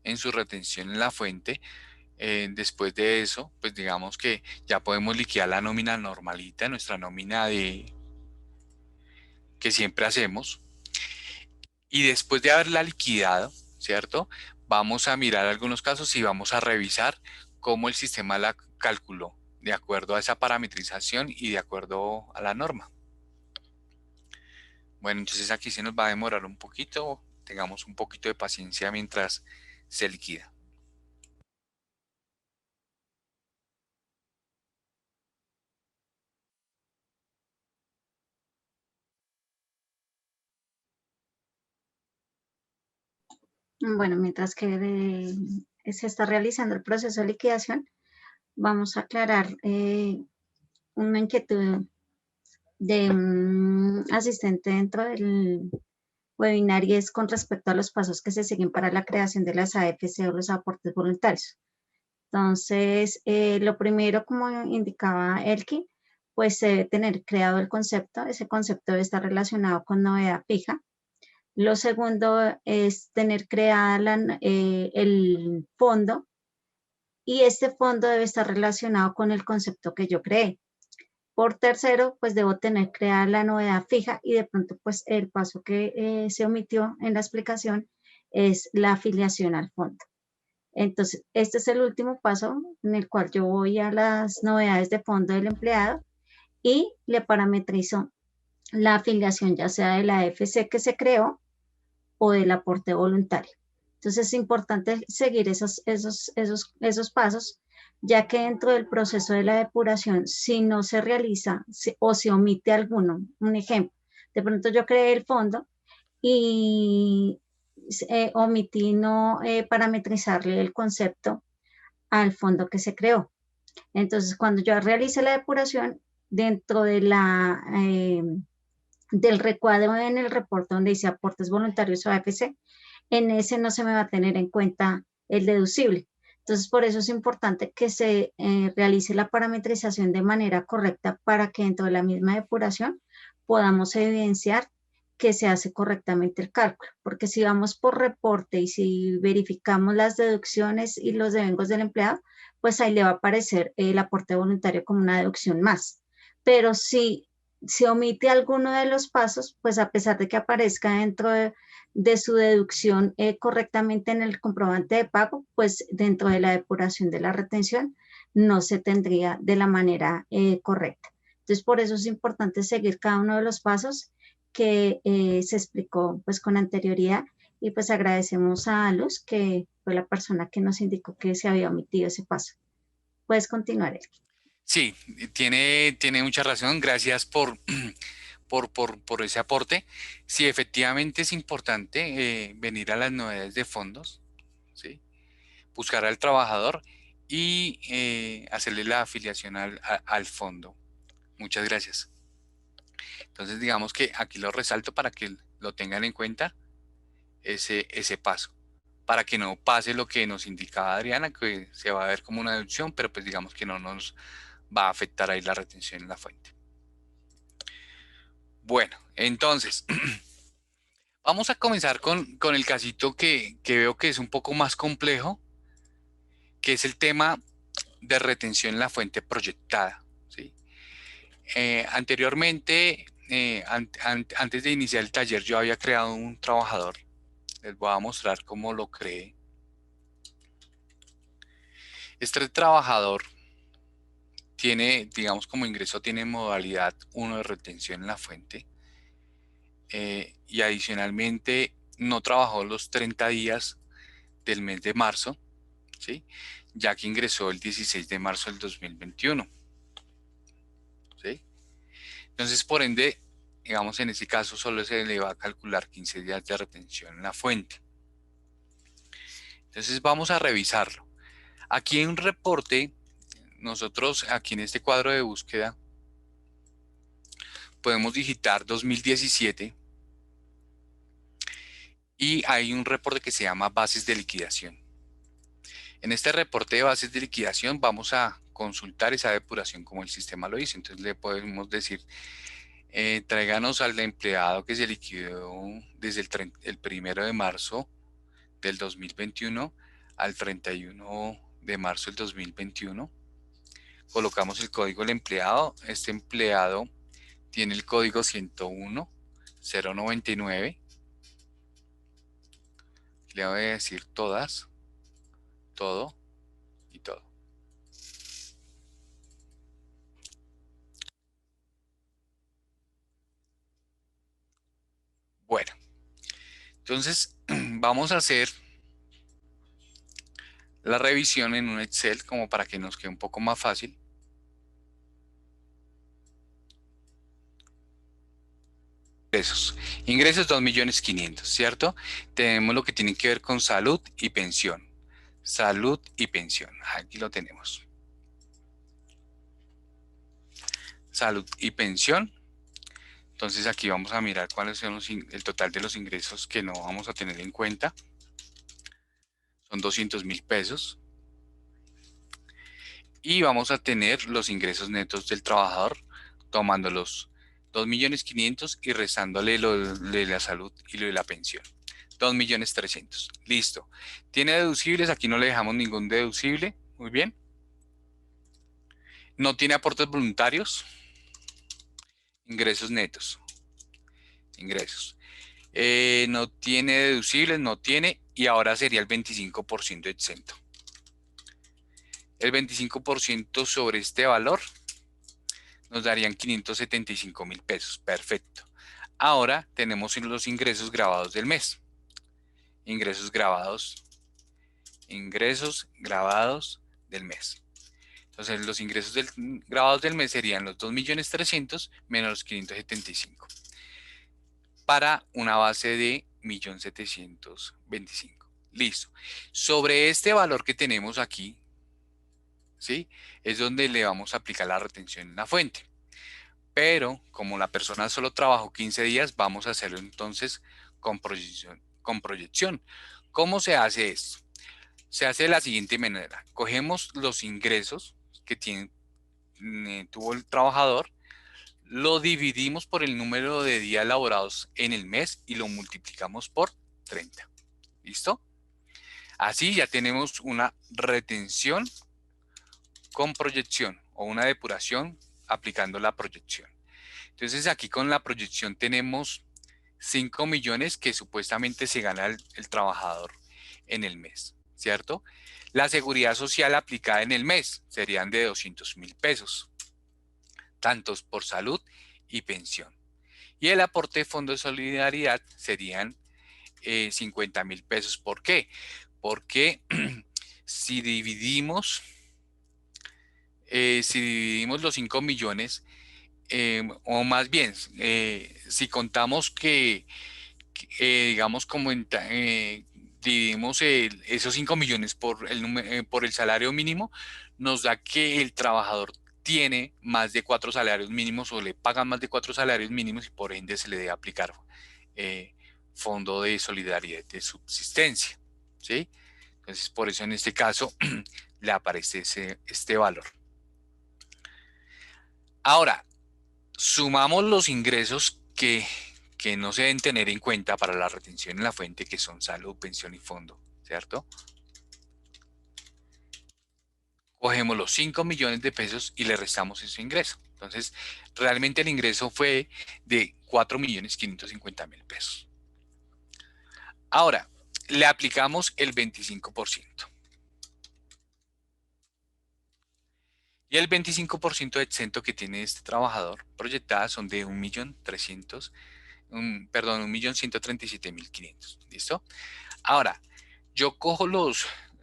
en su retención en la fuente. Después de eso, pues digamos que ya podemos liquidar la nómina normalita, nuestra nómina que siempre hacemos. Y después de haberla liquidado, ¿cierto? Vamos a mirar algunos casos y vamos a revisar cómo el sistema la calculó de acuerdo a esa parametrización y de acuerdo a la norma. Bueno, entonces aquí se nos va a demorar un poquito, tengamos un poquito de paciencia mientras se liquida. Bueno, mientras que se está realizando el proceso de liquidación, vamos a aclarar una inquietud de un asistente dentro del webinar y es con respecto a los pasos que se siguen para la creación de las AFC o los aportes voluntarios. Entonces, lo primero, como indicaba Elkin, pues se debe tener creado el concepto. Ese concepto debe estar relacionado con novedad fija. Lo segundo es tener creada el fondo y este fondo debe estar relacionado con el concepto que yo creé. Por tercero, pues debo tener creada la novedad fija y de pronto pues el paso que se omitió en la explicación es la afiliación al fondo. Entonces, este es el último paso en el cual yo voy a las novedades de fondo del empleado y le parametrizo la afiliación ya sea de la AFC que se creó o del aporte voluntario. Entonces es importante seguir esos pasos, ya que dentro del proceso de la depuración, si no se realiza o se omite alguno, un ejemplo, de pronto yo creé el fondo y omití no parametrizarle el concepto al fondo que se creó. Entonces, cuando yo realice la depuración, dentro de del recuadro en el reporte donde dice aportes voluntarios o AFC, en ese no se me va a tener en cuenta el deducible. Entonces, por eso es importante que se realice la parametrización de manera correcta para que dentro de la misma depuración podamos evidenciar que se hace correctamente el cálculo, porque si vamos por reporte y si verificamos las deducciones y los devengos del empleado, pues ahí le va a aparecer el aporte voluntario como una deducción más. Pero si se omite alguno de los pasos, pues a pesar de que aparezca dentro de su deducción correctamente en el comprobante de pago, pues dentro de la depuración de la retención no se tendría de la manera correcta. Entonces, por eso es importante seguir cada uno de los pasos que se explicó pues con anterioridad y pues agradecemos a Luz, que fue la persona que nos indicó que se había omitido ese paso. Puedes continuar, Elke. Sí, tiene mucha razón. Gracias por ese aporte. Sí, efectivamente es importante venir a las novedades de fondos, ¿sí? Buscar al trabajador y hacerle la afiliación al fondo. Muchas gracias. Entonces, digamos que aquí lo resalto para que lo tengan en cuenta ese paso. Para que no pase lo que nos indicaba Adriana, que se va a ver como una deducción, pero pues digamos que no nos va a afectar ahí la retención en la fuente. Bueno, entonces, vamos a comenzar con el casito que veo que es un poco más complejo, que es el tema de retención en la fuente proyectada, ¿sí? Anteriormente, antes de iniciar el taller, yo había creado un trabajador. Les voy a mostrar cómo lo creé. Este trabajador tiene, digamos, como ingreso, tiene modalidad 1 de retención en la fuente. Y adicionalmente no trabajó los 30 días del mes de marzo, ¿sí? Ya que ingresó el 16 de marzo del 2021, ¿sí? Entonces, por ende, digamos, en este caso solo se le va a calcular 15 días de retención en la fuente. Entonces, vamos a revisarlo. Aquí en un reporte, nosotros aquí en este cuadro de búsqueda, podemos digitar 2017 y hay un reporte que se llama bases de liquidación. En este reporte de bases de liquidación vamos a consultar esa depuración como el sistema lo dice. Entonces le podemos decir, tráiganos al empleado que se liquidó desde el 1 de marzo del 2021 al 31 de marzo del 2021. Colocamos el código del empleado. Este empleado tiene el código 101-099. Le voy a decir todas, todo y todo. Bueno, entonces vamos a hacer la revisión en un Excel como para que nos quede un poco más fácil. Ingresos. Ingresos 2.500.000, ¿cierto? Tenemos lo que tiene que ver con salud y pensión. Salud y pensión. Aquí lo tenemos. Salud y pensión. Entonces aquí vamos a mirar cuáles son el total de los ingresos que no vamos a tener en cuenta. Son 200.000 pesos. Y vamos a tener los ingresos netos del trabajador, tomando los 2.500.000 y restándole lo de la salud y lo de la pensión. 2.300.000. Listo. ¿Tiene deducibles? Aquí no le dejamos ningún deducible. Muy bien. ¿No tiene aportes voluntarios? Ingresos netos. Ingresos. No tiene deducibles, no tiene. Y ahora sería el 25% exento. El 25% sobre este valor nos darían 575.000 pesos. Perfecto. Ahora tenemos los ingresos grabados del mes. Ingresos grabados del mes. Entonces los ingresos grabados del mes serían los 2.300.000 menos los 575 para una base de 1.725.000. Listo. Sobre este valor que tenemos aquí, ¿sí? Es donde le vamos a aplicar la retención en la fuente. Pero como la persona solo trabajó 15 días, vamos a hacerlo entonces con proyección. ¿Cómo se hace esto? Se hace de la siguiente manera. Cogemos los ingresos que tuvo el trabajador, lo dividimos por el número de días laborados en el mes y lo multiplicamos por 30. ¿Listo? Así ya tenemos una retención con proyección o una depuración aplicando la proyección. Entonces aquí con la proyección tenemos 5 millones que supuestamente se gana el trabajador en el mes, ¿cierto? La seguridad social aplicada en el mes serían de 200.000 pesos, tantos por salud y pensión. Y el aporte de fondo de solidaridad serían 50.000 pesos. ¿Por qué? Porque si dividimos los 5 millones, o más bien, si contamos que digamos, dividimos esos 5 millones por el salario mínimo, nos da que el trabajador tiene más de 4 salarios mínimos o le pagan más de 4 salarios mínimos y por ende se le debe aplicar fondo de solidaridad de subsistencia, ¿sí? Entonces, por eso en este caso le aparece este valor. Ahora, sumamos los ingresos que no se deben tener en cuenta para la retención en la fuente, que son salud, pensión y fondo, ¿cierto? Cogemos los 5 millones de pesos y le restamos ese ingreso. Entonces, realmente el ingreso fue de 4.550.000 pesos. Ahora, le aplicamos el 25%. Y el 25% de exento que tiene este trabajador proyectada son de 1.137.500. ¿Listo? Ahora, yo cojo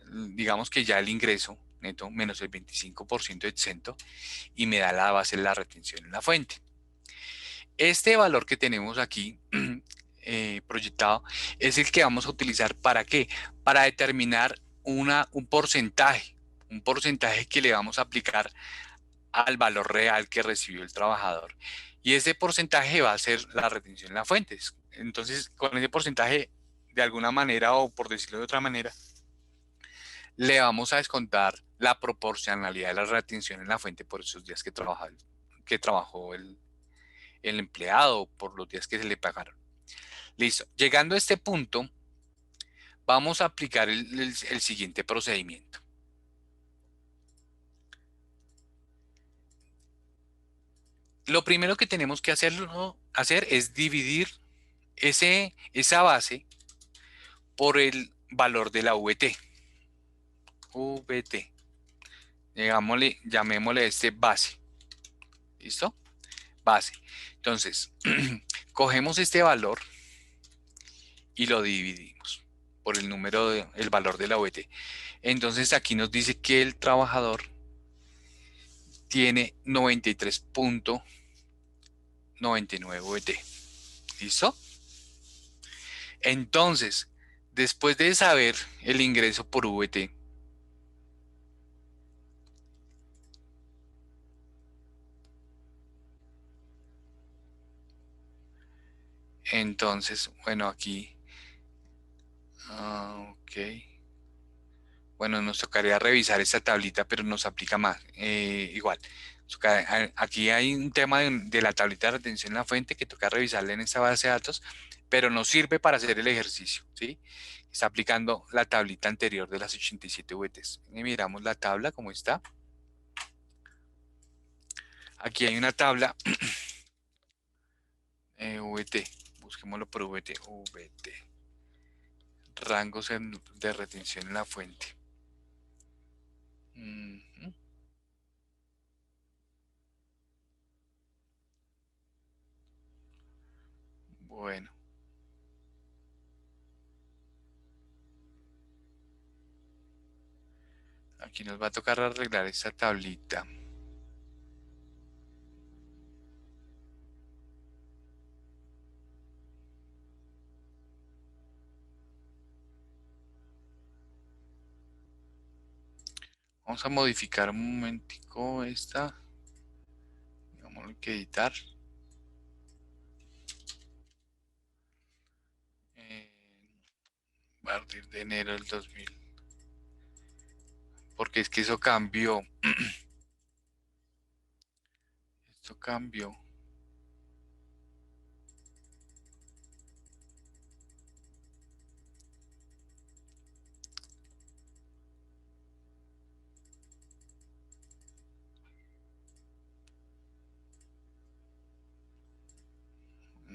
digamos que ya el ingreso neto menos el 25% de exento y me da la base de la retención en la fuente. Este valor que tenemos aquí proyectado es el que vamos a utilizar ¿para qué? Para determinar un porcentaje que le vamos a aplicar al valor real que recibió el trabajador. Y ese porcentaje va a ser la retención en las fuentes. Entonces, con ese porcentaje, de alguna manera o por decirlo de otra manera, le vamos a descontar la proporcionalidad de la retención en la fuente por esos días que trabajó el empleado, por los días que se le pagaron. Listo. Llegando a este punto, vamos a aplicar el siguiente procedimiento. Lo primero que tenemos que hacer es dividir esa base por el valor de la VT. VT. Llamémosle base. ¿Listo? Base. Entonces, cogemos este valor y lo dividimos por el valor de la VT. Entonces aquí nos dice que el trabajador tiene 93.99 VT. ¿Listo? Entonces, después de saber el ingreso por VT, entonces, bueno, aquí, ok. Bueno, nos tocaría revisar esta tablita, pero nos aplica más. Igual, aquí hay un tema de la tablita de retención en la fuente que toca revisarla en esta base de datos, pero nos sirve para hacer el ejercicio, ¿sí? Está aplicando la tablita anterior de las 87 VTs. Y miramos la tabla, ¿cómo está? Aquí hay una tabla VT, busquémoslo por VT, rangos de retención en la fuente. Bueno. Aquí nos va a tocar arreglar esta tablita. Vamos a modificar un momentico esta. Vamos a editar. A partir de enero del 2000. Porque es que eso cambió. Esto cambió.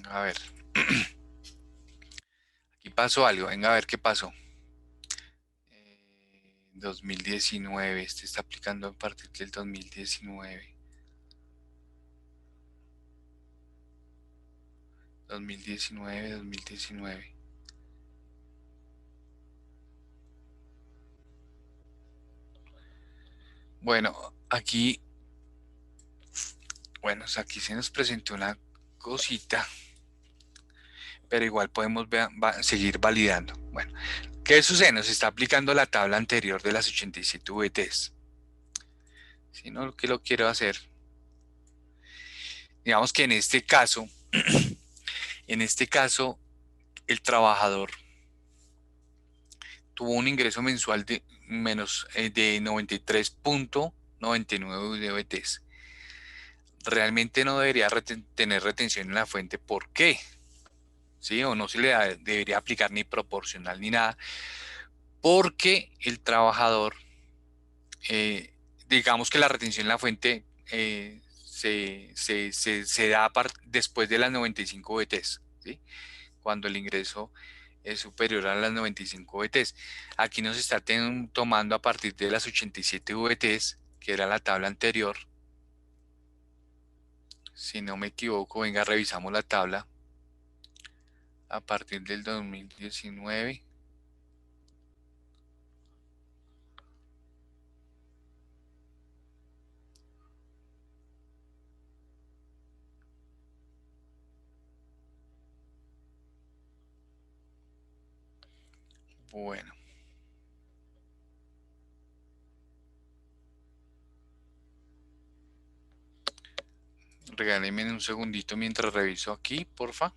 A ver. Aquí pasó algo. Venga a ver qué pasó. 2019. Este está aplicando a partir del 2019. 2019. Bueno, aquí se nos presentó una cosita, pero igual podemos seguir validando. Bueno, ¿qué sucede? Nos está aplicando la tabla anterior de las 87 VTs. Si no, ¿qué lo quiero hacer? Digamos que en este caso, el trabajador tuvo un ingreso mensual de menos de 93.99 VTs. Realmente no debería tener retención en la fuente. ¿Por qué? ¿Sí? O no se le debería aplicar ni proporcional ni nada. Porque el trabajador, digamos que la retención en la fuente se da después de las 95 VTs, ¿sí? Cuando el ingreso es superior a las 95 VTs. Aquí nos está tomando a partir de las 87 VTs, que era la tabla anterior. Si no me equivoco, venga, revisamos la tabla a partir del 2019. Bueno, regálenme un segundito mientras reviso aquí, porfa.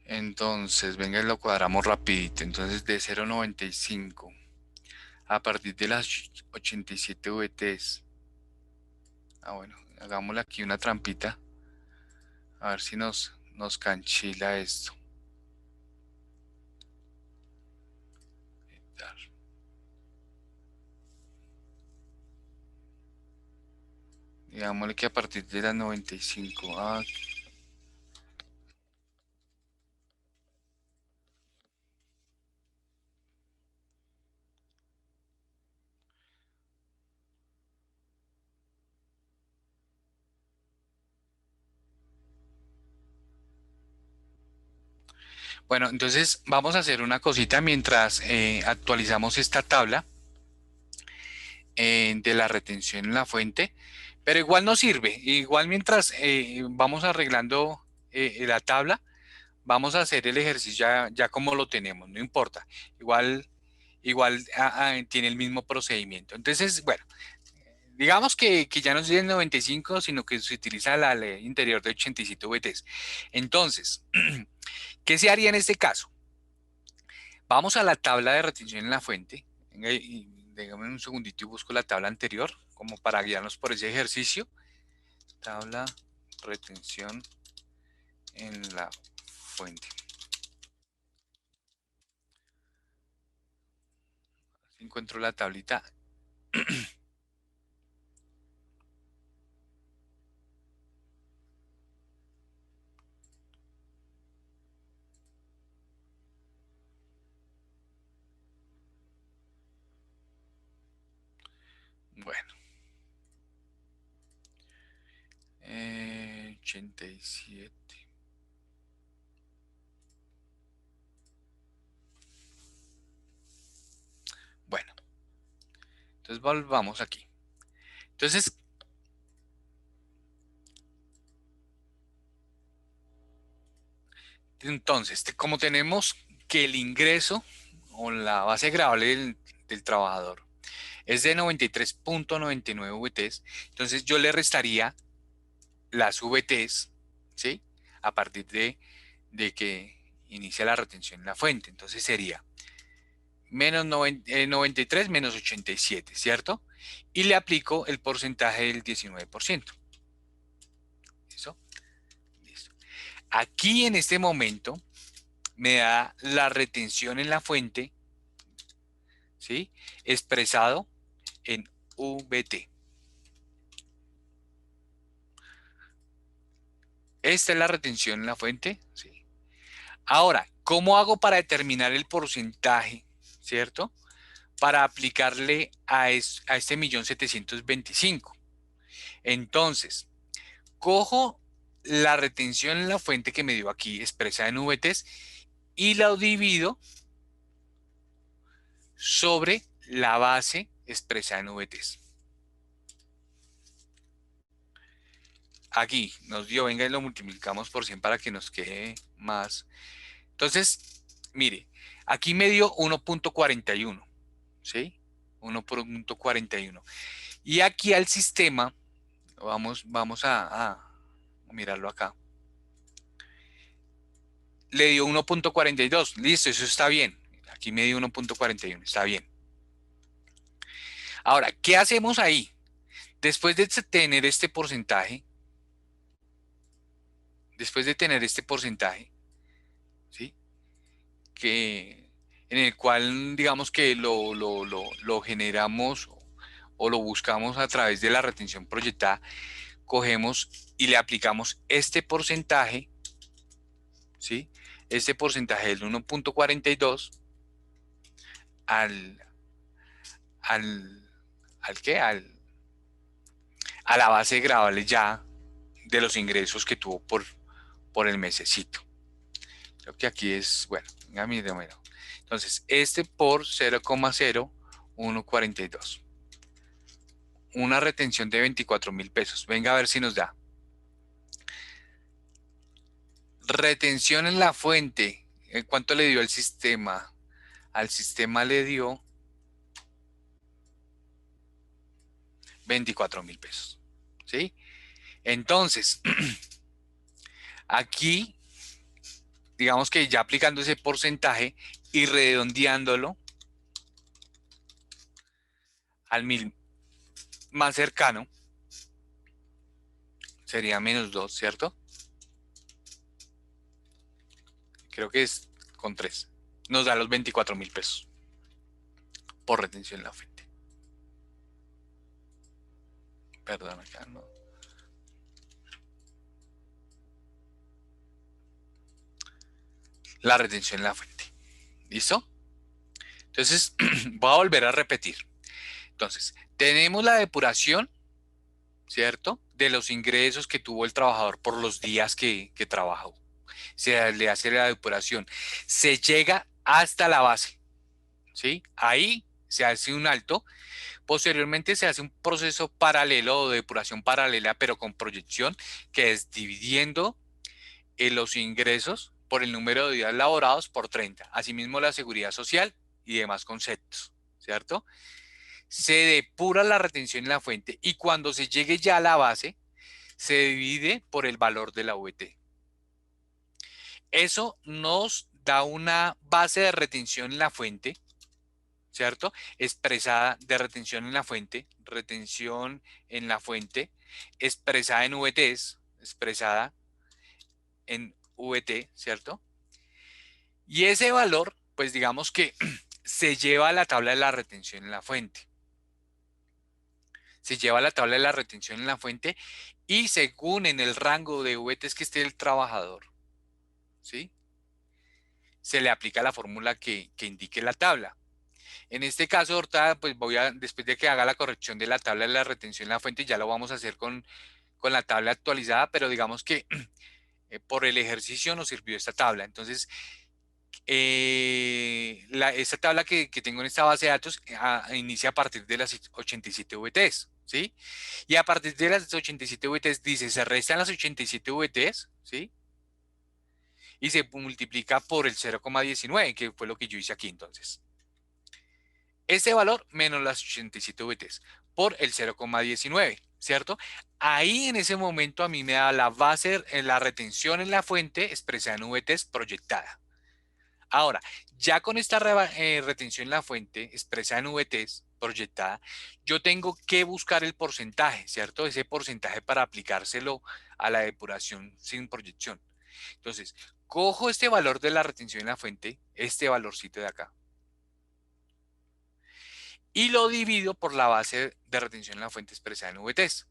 Entonces, venga y lo cuadramos rapidito. Entonces, de 0,95 a partir de las 87 VTs. Ah, bueno, hagámosle aquí una trampita. A ver si nos canchila esto. Digámosle que a partir de las 95. Bueno, entonces vamos a hacer una cosita mientras actualizamos esta tabla de la retención en la fuente, pero igual nos sirve. Igual mientras vamos arreglando la tabla, vamos a hacer el ejercicio ya como lo tenemos, no importa. Igual tiene el mismo procedimiento. Entonces, bueno, digamos que ya no es el 95, sino que se utiliza la ley interior de 87 VTs. Entonces, ¿qué se haría en este caso? Vamos a la tabla de retención en la fuente. Venga, y déjame un segundito y busco la tabla anterior, como para guiarnos por ese ejercicio. Tabla retención en la fuente. Encuentro la tablita. Bueno. 87. Bueno, entonces volvamos aquí. Entonces, como tenemos que el ingreso o la base gravable del trabajador es de 93.99 VTs, entonces yo le restaría las VTs, ¿sí? A partir de que inicia la retención en la fuente. Entonces sería menos 93 menos 87, ¿cierto? Y le aplico el porcentaje del 19%. ¿Listo? Listo. Aquí en este momento me da la retención en la fuente, ¿sí? Expresado en VT. Esta es la retención en la fuente, ¿sí? Ahora, ¿cómo hago para determinar el porcentaje, ¿cierto? Para aplicarle a este 1.725.000. Entonces, cojo la retención en la fuente que me dio aquí, expresada en VTs, y la divido sobre la base expresada en VTs. Aquí nos dio, venga y lo multiplicamos por 100 para que nos quede más. Entonces, mire, aquí me dio 1.41, ¿sí? 1.41. Y aquí al sistema, vamos a mirarlo acá. le dio 1.42. Listo, eso está bien. Aquí me dio 1.41, está bien. Ahora, ¿qué hacemos ahí? Después de tener este porcentaje, ¿sí? En el cual digamos que lo generamos o lo buscamos a través de la retención proyectada, cogemos y le aplicamos este porcentaje, ¿sí? Este porcentaje del 1.42 al, al, ¿al qué? A la base gravable ya de los ingresos que tuvo por el mesecito. Creo que aquí es, bueno, venga, mire, bueno. Entonces, este por 0,0142. Una retención de 24.000 pesos. Venga a ver si nos da. Retención en la fuente. ¿Cuánto le dio al sistema? Al sistema le dio 24.000 pesos. ¿Sí? Entonces, aquí, digamos que ya aplicando ese porcentaje y redondeándolo al 1000 más cercano, sería -2, ¿cierto? Creo que es con 3. Nos da los 24.000 pesos por retención en la fuente. Perdón, acá no. La retención en la fuente. ¿Listo? Entonces, voy a volver a repetir. Entonces, tenemos la depuración, ¿cierto? De los ingresos que tuvo el trabajador por los días que trabajó. Se le hace la depuración. Se llega hasta la base, ¿sí? Ahí se hace un alto. Posteriormente se hace un proceso paralelo o depuración paralela, pero con proyección, que es dividiendo los ingresos por el número de días laborados por 30. Asimismo, la seguridad social y demás conceptos, ¿cierto? Se depura la retención en la fuente y cuando se llegue ya a la base, se divide por el valor de la VT. Eso nos da una base de retención en la fuente, ¿cierto? Expresada de retención en la fuente, expresada en VTs, expresada en VT, ¿cierto? Y ese valor, pues digamos que se lleva a la tabla de la retención en la fuente. Se lleva a la tabla de la retención en la fuente y según en el rango de VTs que esté el trabajador, ¿sí? Se le aplica la fórmula que indique la tabla. En este caso, ahorita, pues después de que haga la corrección de la tabla de la retención en la fuente, ya lo vamos a hacer con la tabla actualizada, pero digamos que por el ejercicio nos sirvió esta tabla. Entonces, esta tabla que tengo en esta base de datos inicia a partir de las 87 VTs, ¿sí? Y a partir de las 87 VTs dice, se restan las 87 VTs, ¿sí? Y se multiplica por el 0,19, que fue lo que yo hice aquí entonces. Este valor menos las 87 VTs por el 0,19, ¿cierto? Ahí en ese momento a mí me da la base, la retención en la fuente expresada en VTs proyectada. Ahora, ya con esta retención en la fuente expresada en VTs proyectada, yo tengo que buscar el porcentaje, ¿cierto? Ese porcentaje para aplicárselo a la depuración sin proyección. Entonces, cojo este valor de la retención en la fuente, este valorcito de acá, y lo divido por la base de retención en la fuente expresada en VTs.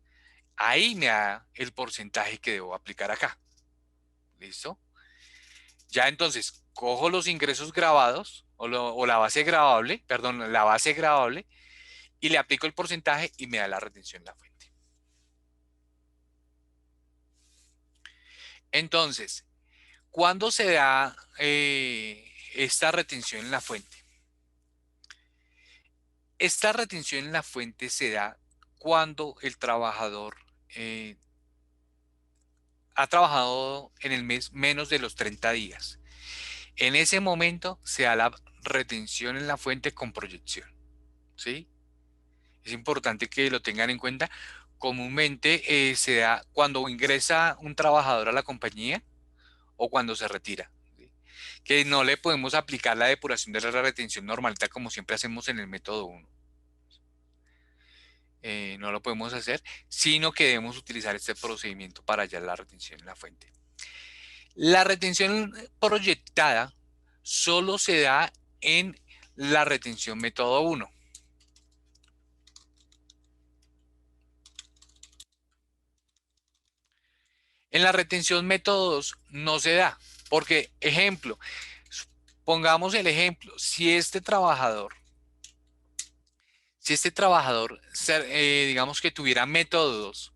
Ahí me da el porcentaje que debo aplicar acá. ¿Listo? Ya entonces, cojo los ingresos grabados o la base gravable, perdón, la base gravable, y le aplico el porcentaje y me da la retención en la fuente. Entonces, ¿cuándo se da esta retención en la fuente? Esta retención en la fuente se da cuando el trabajador ha trabajado en el mes menos de los 30 días. En ese momento se da la retención en la fuente con proyección, ¿sí? Es importante que lo tengan en cuenta. Comúnmente se da cuando ingresa un trabajador a la compañía o cuando se retira, ¿sí? que no le podemos aplicar la depuración de la retención normalita como siempre hacemos en el método 1. No lo podemos hacer, sino que debemos utilizar este procedimiento para hallar la retención en la fuente. La retención proyectada solo se da en la retención método 1. En la retención método 2 no se da, porque, ejemplo, pongamos el ejemplo, si este trabajador, digamos que tuviera método 2,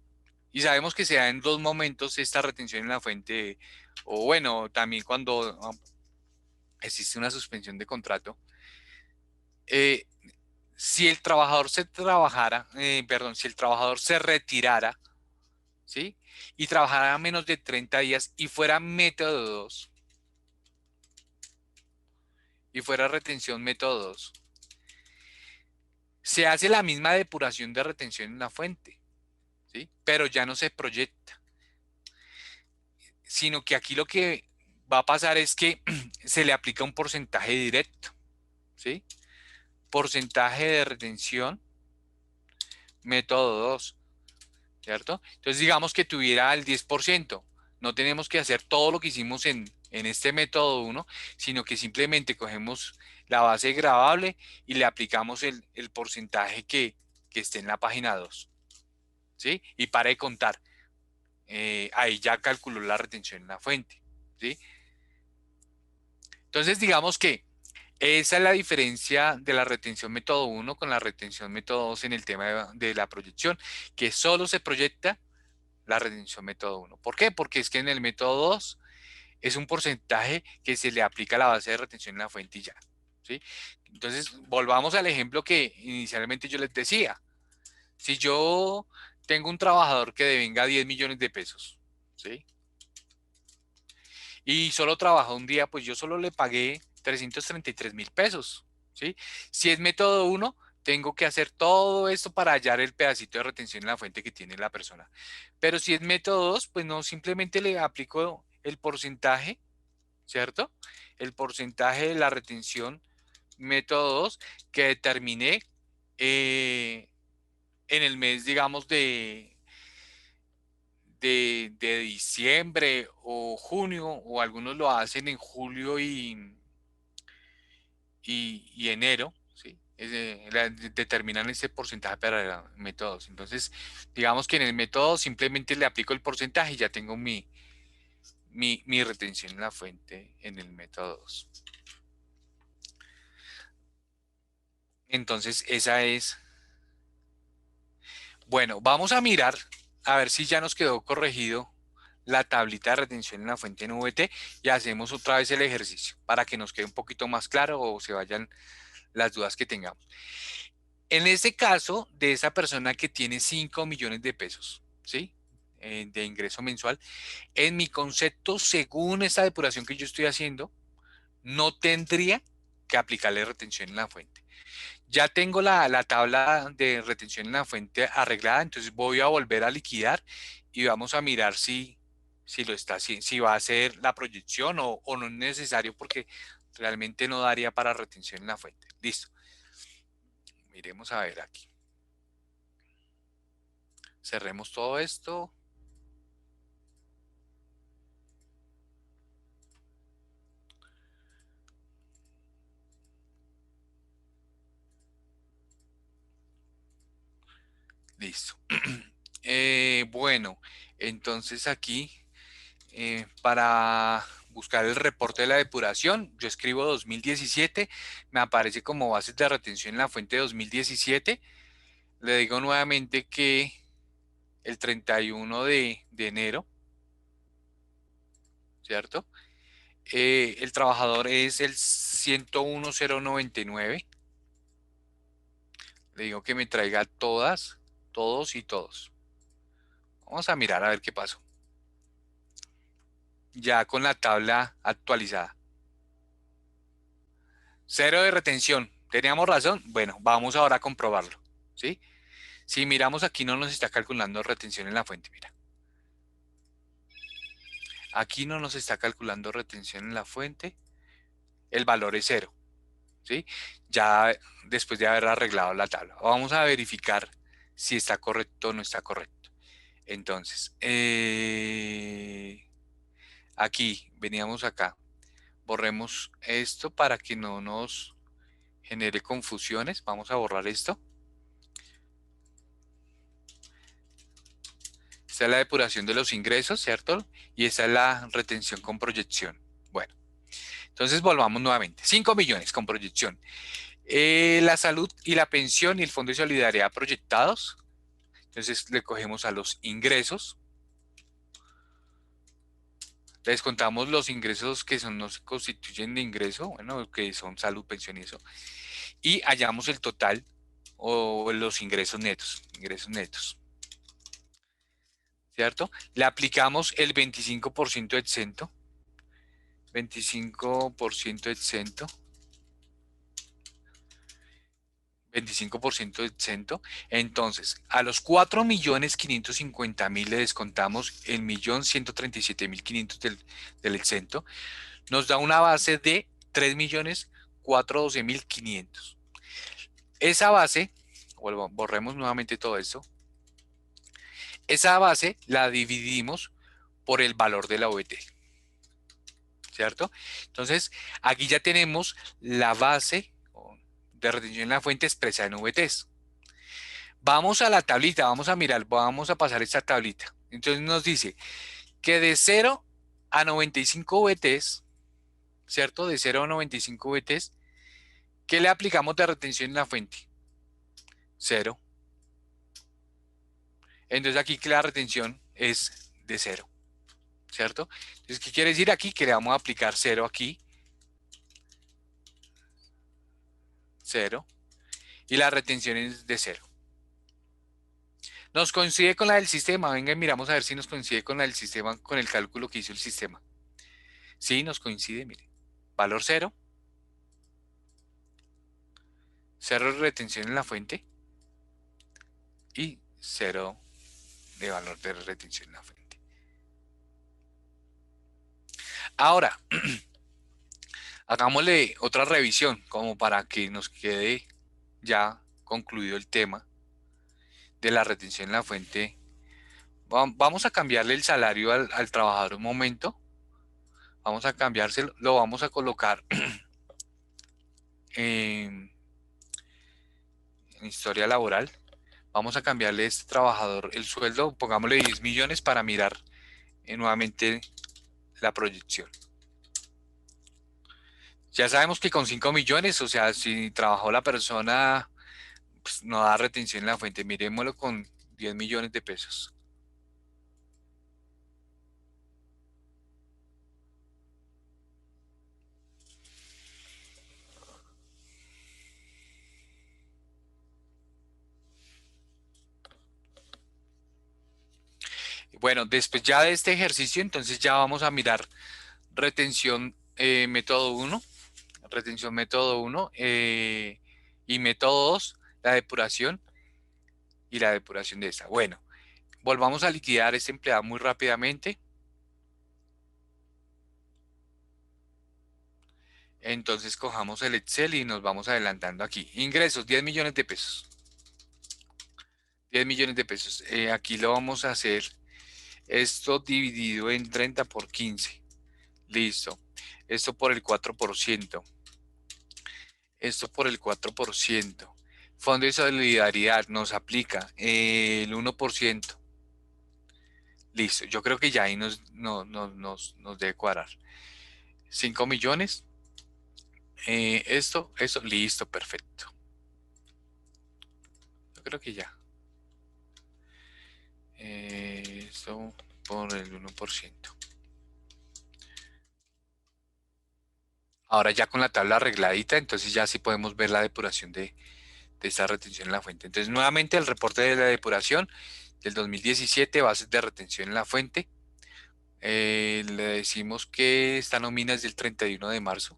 y sabemos que se da en dos momentos esta retención en la fuente, o bueno, también cuando existe una suspensión de contrato, eh, si el trabajador si el trabajador se retirara, ¿sí? Y trabajara menos de 30 días y fuera método 2, y fuera retención método 2, se hace la misma depuración de retención en la fuente, ¿sí? Pero ya no se proyecta, sino que aquí lo que va a pasar es que se le aplica un porcentaje directo, ¿sí? Porcentaje de retención método 2, ¿cierto? Entonces digamos que tuviera el 10%. No tenemos que hacer todo lo que hicimos en este método 1, sino que simplemente cogemos la base gravable y le aplicamos el porcentaje que esté en la página 2, ¿sí? Y para de contar. Ahí ya calculó la retención en la fuente, ¿sí? Entonces digamos que esa es la diferencia de la retención método 1 con la retención método 2 en el tema de la proyección, que solo se proyecta la retención método 1. ¿Por qué? Porque es que en el método 2 es un porcentaje que se le aplica a la base de retención en la fuente y ya, ¿sí? Entonces, volvamos al ejemplo que inicialmente yo les decía. Si yo tengo un trabajador que devenga 10 millones de pesos, ¿sí? Y solo trabajó un día, pues yo solo le pagué 333.000 pesos, ¿sí? Si es método 1, tengo que hacer todo esto para hallar el pedacito de retención en la fuente que tiene la persona. Pero si es método 2, pues no, simplemente le aplico el porcentaje, ¿cierto? El porcentaje de la retención método 2 que determiné en el mes, digamos, de diciembre o junio, o algunos lo hacen en julio y enero, ¿sí? Determinan ese porcentaje para métodos. Entonces, digamos que en el método simplemente le aplico el porcentaje y ya tengo mi retención en la fuente en el método 2. Entonces, esa es. Bueno, vamos a mirar a ver si ya nos quedó corregido la tablita de retención en la fuente en VT y hacemos otra vez el ejercicio para que nos quede un poquito más claro o se vayan las dudas que tengamos. En este caso, de esa persona que tiene 5 millones de pesos, ¿sí? De ingreso mensual, en mi concepto, según esta depuración que yo estoy haciendo, no tendría que aplicarle retención en la fuente. Ya tengo la tabla de retención en la fuente arreglada, entonces voy a volver a liquidar y vamos a mirar si lo está haciendo, si va a hacer la proyección o no es necesario porque realmente no daría para retención en la fuente. Listo. Miremos a ver aquí. Cerremos todo esto. Listo. Bueno, entonces aquí para buscar el reporte de la depuración, yo escribo 2017, me aparece como bases de retención en la fuente 2017. Le digo nuevamente que el 31 de enero, ¿cierto? El trabajador es el 101.099. Le digo que me traiga todas, todos y todos. Vamos a mirar a ver qué pasó. Ya con la tabla actualizada. Cero de retención. ¿Teníamos razón? Bueno, vamos ahora a comprobarlo. ¿Sí? Si miramos aquí no nos está calculando retención en la fuente, mira. Aquí no nos está calculando retención en la fuente. el valor es 0, ¿sí? Ya después de haber arreglado la tabla. Vamos a verificar si está correcto o no está correcto. Entonces, aquí, veníamos acá. Borremos esto para que no nos genere confusiones. Vamos a borrar esto. Esta es la depuración de los ingresos, ¿cierto? Y esta es la retención con proyección. Bueno, entonces volvamos nuevamente. 5 millones con proyección. La salud y la pensión y el fondo de solidaridad proyectados. Entonces le cogemos a los ingresos. Le descontamos los ingresos que no se constituyen de ingreso, bueno, que son salud, pensión y eso. Y hallamos el total o los ingresos netos. Ingresos netos. ¿Cierto? Le aplicamos el 25% exento. 25% exento. 25% exento. Entonces, a los 4.550.000 le descontamos el 1.137.500 del exento. Nos da una base de 3.412.500. Esa base, borremos nuevamente todo esto. Esa base la dividimos por el valor de la OVT. ¿Cierto? Entonces, aquí ya tenemos la base de retención en la fuente expresada en VTs. Vamos a la tablita, vamos a mirar, vamos a pasar esta tablita. Entonces nos dice que de 0 a 95 VTs, ¿cierto? De 0 a 95 VTs, ¿qué le aplicamos de retención en la fuente? 0. Entonces aquí que la retención es de 0, ¿cierto? Entonces, ¿qué quiere decir aquí? Que le vamos a aplicar 0 aquí, 0, y la retención es de 0. Nos coincide con la del sistema. Venga y miramos a ver si nos coincide con la del sistema, con el cálculo que hizo el sistema. Sí, nos coincide, mire. Valor 0. 0 de retención en la fuente. Y 0 de valor de retención en la fuente. Ahora, hagámosle otra revisión, como para que nos quede ya concluido el tema de la retención en la fuente. Vamos a cambiarle el salario al trabajador un momento. Vamos a cambiárselo, lo vamos a colocar en historia laboral. Vamos a cambiarle a este trabajador el sueldo, pongámosle 10 millones para mirar nuevamente la proyección. Ya sabemos que con 5 millones, o sea, si trabajó la persona, pues no da retención en la fuente. Miremoslo con 10 millones de pesos. Bueno, después ya de este ejercicio, entonces ya vamos a mirar retención método 1, retención método 1 y método 2, la depuración y la depuración de esta. Bueno, volvamos a liquidar este empleado muy rápidamente. Entonces cojamos el Excel y nos vamos adelantando aquí. Ingresos, 10 millones de pesos. 10 millones de pesos. Aquí lo vamos a hacer esto dividido en 30 por 15. Listo. Esto por el 4%. Esto por el 4%. Fondo de solidaridad nos aplica el 1%. Listo. Yo creo que ya ahí nos debe cuadrar. 5 millones. Esto, listo, perfecto. Yo creo que ya. Esto por el 1%. Ahora ya con la tabla arregladita, entonces ya sí podemos ver la depuración de esta retención en la fuente. Entonces nuevamente el reporte de la depuración del 2017, bases de retención en la fuente. Le decimos que esta nómina es del 31 de marzo.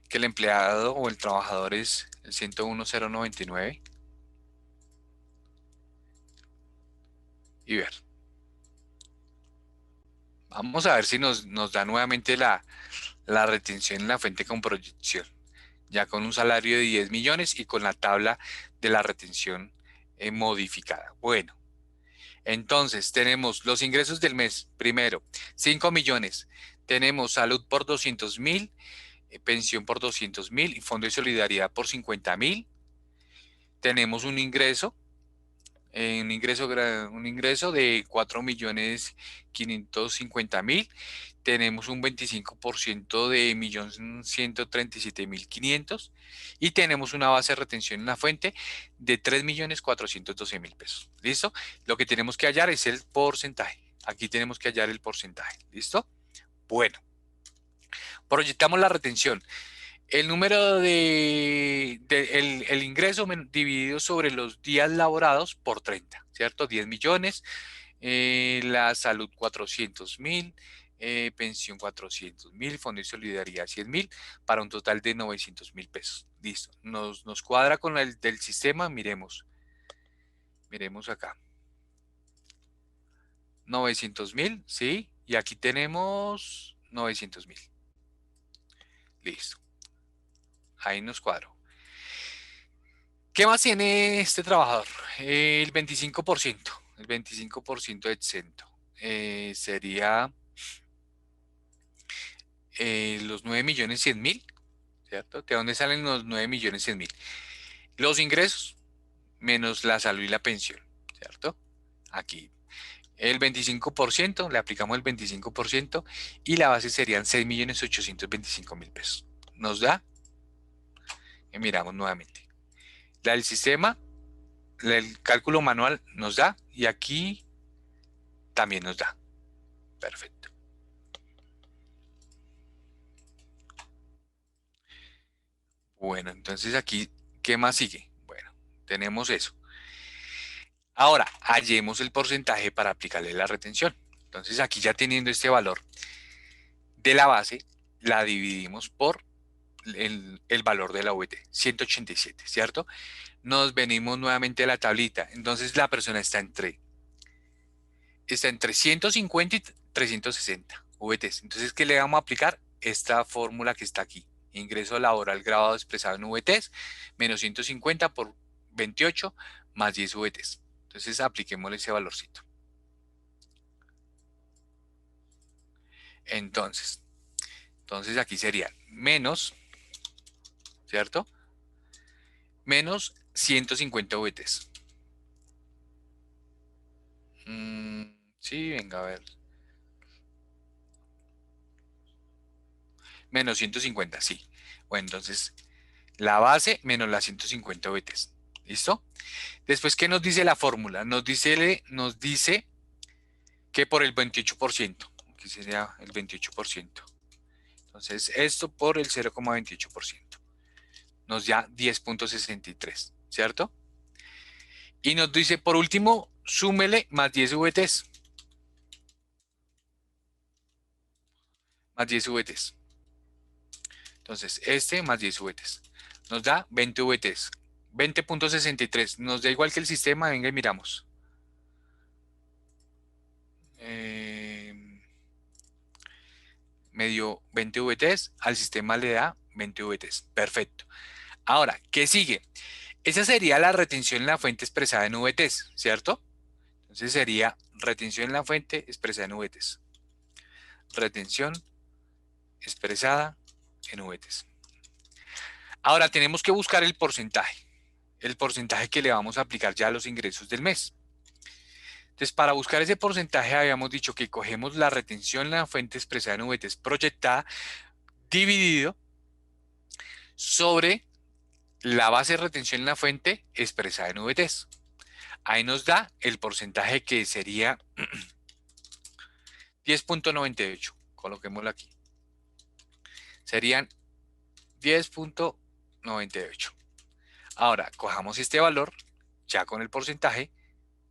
Que el empleado o el trabajador es el 101.099. Y ver. Vamos a ver si nos da nuevamente la retención en la fuente con proyección, ya con un salario de 10 millones y con la tabla de la retención modificada. Bueno, entonces tenemos los ingresos del mes. Primero, 5 millones. Tenemos salud por 200.000, pensión por 200.000 y fondo de solidaridad por 50.000. Tenemos un ingreso de 4.550.000. Tenemos un 25% de 1.137.500 y tenemos una base de retención en la fuente de 3.412.000 pesos. ¿Listo? Lo que tenemos que hallar es el porcentaje. Aquí tenemos que hallar el porcentaje. ¿Listo? Bueno, proyectamos la retención. El número el ingreso dividido sobre los días laborados por 30, ¿cierto? 10 millones, la salud 400.000, pensión 400.000, fondo de solidaridad 100.000, para un total de 900.000 pesos. Listo. Nos cuadra con el del sistema, miremos acá. 900.000, ¿sí? Y aquí tenemos 900.000. Listo. Ahí nos cuadro. ¿Qué más tiene este trabajador? El 25%. El 25% exento. Sería los 9.100.000, ¿cierto? ¿De dónde salen los 9.100.000? Los ingresos menos la salud y la pensión, ¿cierto? Aquí el 25%, le aplicamos el 25% y la base serían 6.825.000 pesos. Nos da, y miramos nuevamente, la del sistema, el cálculo manual nos da y aquí también nos da. Perfecto. Bueno, entonces aquí, ¿qué más sigue? Bueno, tenemos eso. Ahora, hallemos el porcentaje para aplicarle la retención. Entonces aquí ya teniendo este valor de la base, la dividimos por el valor de la VT, 187, ¿cierto? Nos venimos nuevamente a la tablita. Entonces la persona está entre 150 y 360 VTs. Entonces, ¿qué le vamos a aplicar? Esta fórmula que está aquí. Ingreso laboral grabado expresado en VTs, menos 150 por 28 más 10 VTs. Entonces, apliquémosle ese valorcito. Entonces aquí sería menos, ¿cierto? Menos 150 VTs. Sí, venga, a ver. Menos 150, sí. Bueno, entonces la base menos las 150 VTs. ¿Listo? Después, ¿qué nos dice la fórmula? Nos dice que por el 28%, que sería el 28%. Entonces, esto por el 0,28%. Nos da 10.63, ¿cierto? Y nos dice, por último, súmele más 10 VTs. Más 10 VTs. Entonces, este más 10 VTs. Nos da 20 VTs. 20.63. Nos da igual que el sistema. Venga y miramos. Me dio 20 VTs. Al sistema le da 20 VTs. Perfecto. Ahora, ¿qué sigue? Esa sería la retención en la fuente expresada en VTs, ¿cierto? Entonces sería retención en la fuente expresada en VTs. Retención expresada en VTs. Ahora tenemos que buscar el porcentaje que le vamos a aplicar ya a los ingresos del mes. Entonces, para buscar ese porcentaje habíamos dicho que cogemos la retención en la fuente expresada en VTs proyectada dividido sobre la base de retención en la fuente expresada en VTs. Ahí nos da el porcentaje que sería 10.98. Coloquémoslo aquí. Serían 10.98. Ahora, cojamos este valor ya con el porcentaje,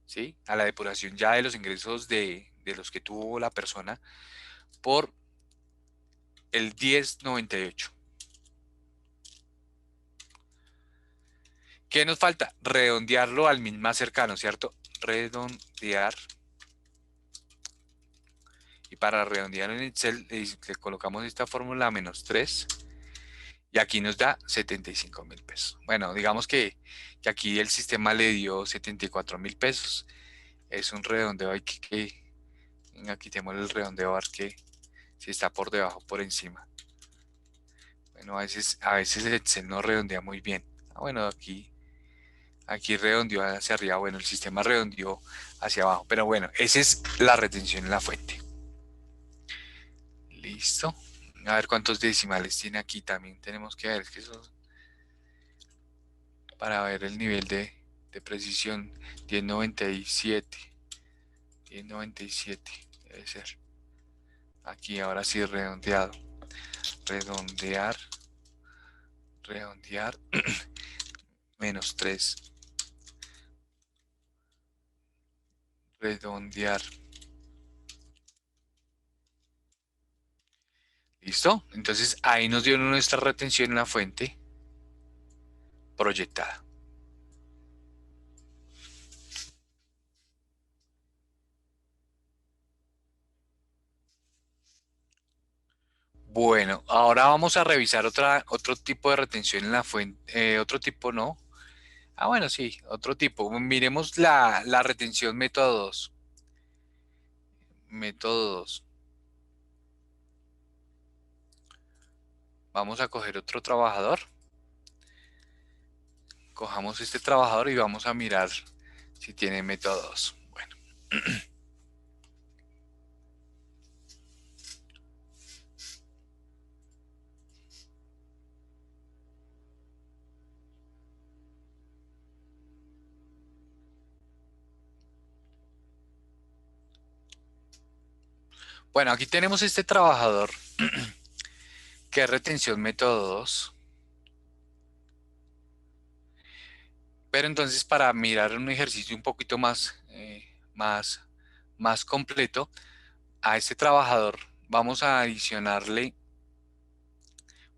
¿sí? A la depuración ya de los ingresos de los que tuvo la persona por el 10.98. ¿Qué nos falta? Redondearlo al min más cercano, ¿cierto? Redondear. Y para redondear en Excel, le colocamos esta fórmula -3 y aquí nos da 75.000 pesos. Bueno, digamos que aquí el sistema le dio 74.000 pesos. Es un redondeo, aquí tenemos el redondeo, a ver que si está por debajo o por encima. Bueno, a veces el Excel no redondea muy bien. Bueno, aquí redondeó hacia arriba. Bueno, el sistema redondeó hacia abajo. Pero bueno, esa es la retención en la fuente. Listo. A ver cuántos decimales tiene aquí. También tenemos que ver, es que eso, para ver el nivel de precisión. 1097. 1097 debe ser. Aquí ahora sí redondeado. Redondear. Redondear. -3. Redondear. ¿Listo? Entonces ahí nos dio nuestra retención en la fuente proyectada. Bueno, ahora vamos a revisar otro tipo de retención en la fuente. Otro tipo no. Bueno, sí, otro tipo. Miremos la retención método 2. Método 2. Vamos a coger otro trabajador. Cojamos este trabajador y vamos a mirar si tiene método 2. Bueno. Bueno, aquí tenemos este trabajador que es retención método 2. Pero entonces para mirar un ejercicio un poquito más completo, a este trabajador vamos a adicionarle,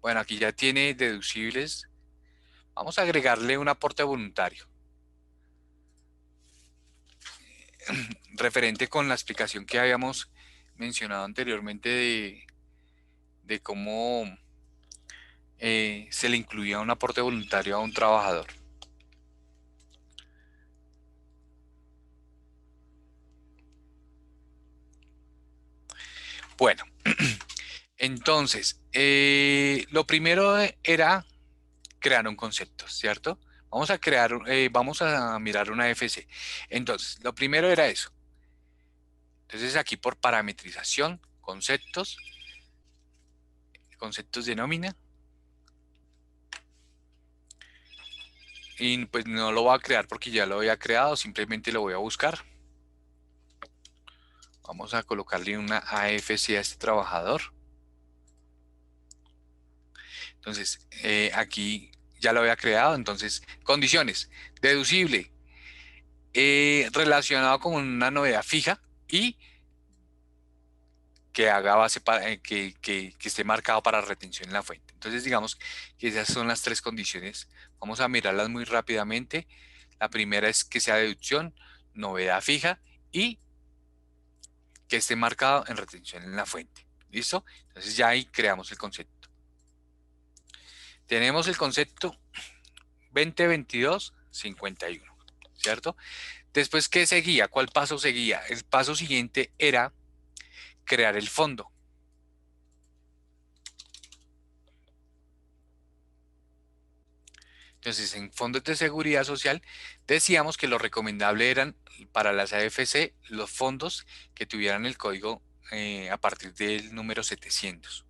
bueno, aquí ya tiene deducibles, vamos a agregarle un aporte voluntario, referente con la explicación que habíamos mencionado anteriormente de cómo se le incluía un aporte voluntario a un trabajador. Bueno, entonces, lo primero era crear un concepto, ¿cierto? Vamos a mirar una FC. Entonces, lo primero era eso. Entonces, aquí por parametrización, conceptos de nómina. Y pues no lo voy a crear porque ya lo había creado, simplemente lo voy a buscar. Vamos a colocarle una AFC a este trabajador. Entonces, aquí ya lo había creado. Entonces, condiciones. Deducible. Relacionado con una novedad fija y que haga base que esté marcado para retención en la fuente. Entonces, digamos que esas son las tres condiciones. Vamos a mirarlas muy rápidamente. La primera es que sea deducción, novedad fija y que esté marcado en retención en la fuente. ¿Listo? Entonces ya ahí creamos el concepto. Tenemos el concepto 2022-51, ¿cierto? Después, ¿qué seguía? ¿Cuál paso seguía? El paso siguiente era crear el fondo. Entonces, en fondos de seguridad social, decíamos que lo recomendable eran para las AFC los fondos que tuvieran el código a partir del número 700.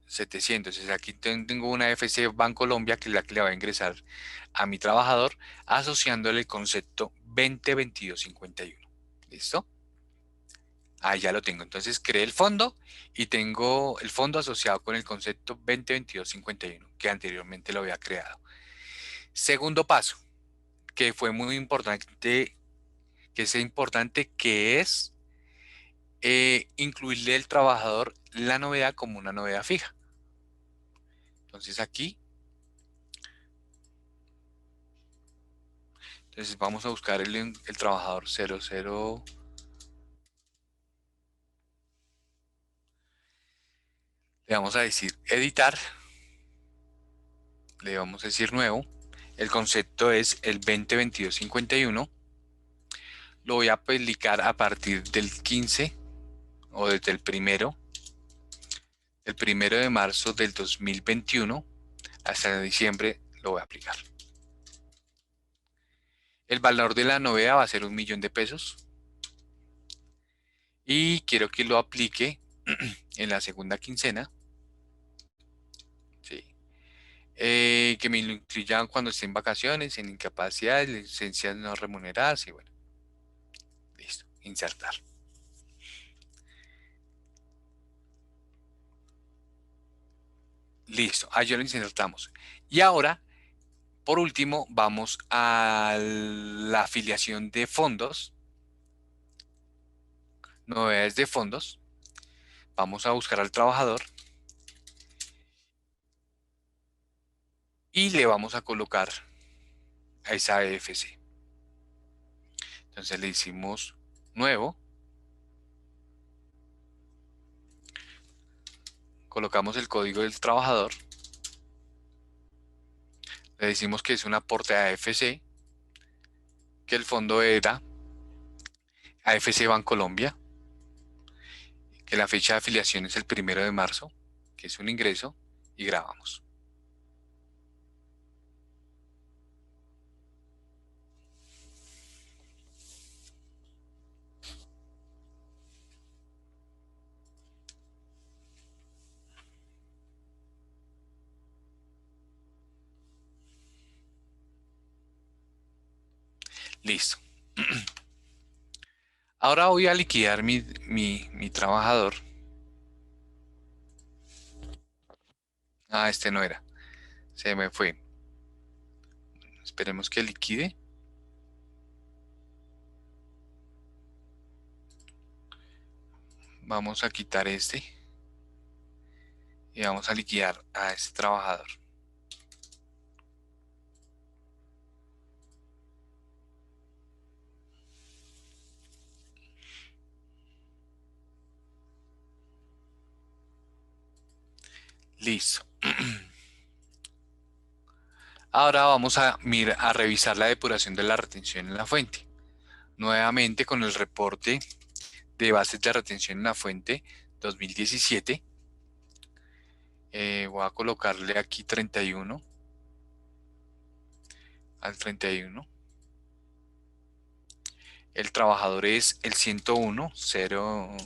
700. Entonces, aquí tengo una AFC Bancolombia, que es la que le va a ingresar a mi trabajador, asociándole el concepto 2022-51. ¿Listo? Ahí ya lo tengo. Entonces, creé el fondo y tengo el fondo asociado con el concepto 2022-51, que anteriormente lo había creado. Segundo paso, que fue muy importante, que es incluirle al trabajador la novedad como una novedad fija. Entonces aquí, entonces vamos a buscar el trabajador 00. Le vamos a decir editar, le vamos a decir nuevo. El concepto es el 2022-51. Lo voy a publicar a partir del 15 o desde el primero de marzo del 2021 hasta diciembre lo voy a aplicar. El valor de la novedad va a ser 1.000.000 de pesos y quiero que lo aplique en la segunda quincena. Sí. Que me lo incluyan cuando esté en vacaciones, en incapacidad, licencias no remuneradas y bueno, listo, insertar. Listo, ahí ya lo insertamos. Y ahora, por último, vamos a la afiliación de fondos, novedades de fondos. Vamos a buscar al trabajador y le vamos a colocar a esa AFC. Entonces le hicimos nuevo, colocamos el código del trabajador, le decimos que es un aporte a AFC, que el fondo era AFC Bancolombia, que la fecha de afiliación es el 1 de marzo, que es un ingreso, y grabamos. Listo. Ahora voy a liquidar mi trabajador. Ah, este no era. Se me fue. Esperemos que liquide. Vamos a quitar este. Y vamos a liquidar a este trabajador. Listo. Ahora vamos a revisar la depuración de la retención en la fuente. Nuevamente con el reporte de bases de retención en la fuente 2017. Voy a colocarle aquí 31 al 31. El trabajador es el 101, 0,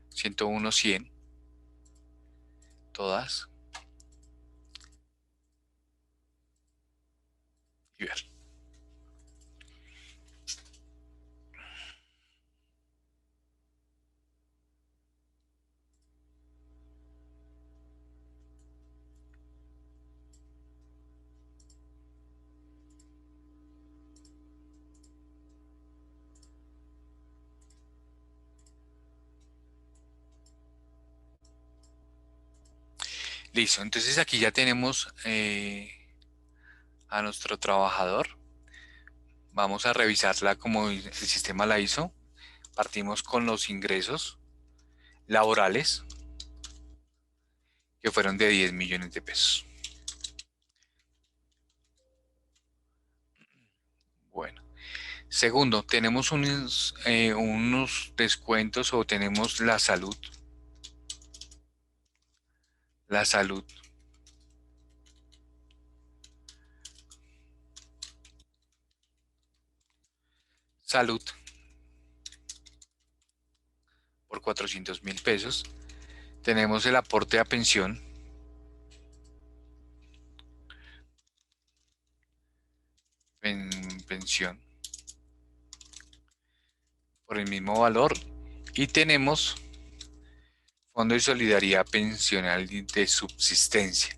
101, 100. Todas. Y ver. Listo, entonces aquí ya tenemos a nuestro trabajador. Vamos a revisarla como el sistema la hizo. Partimos con los ingresos laborales, que fueron de 10.000.000 de pesos. Bueno, segundo, tenemos unos descuentos o tenemos la salud. La salud. Salud por 400.000 pesos. Tenemos el aporte a pensión. Pensión por el mismo valor. Y tenemos Fondo de Solidaridad Pensional de Subsistencia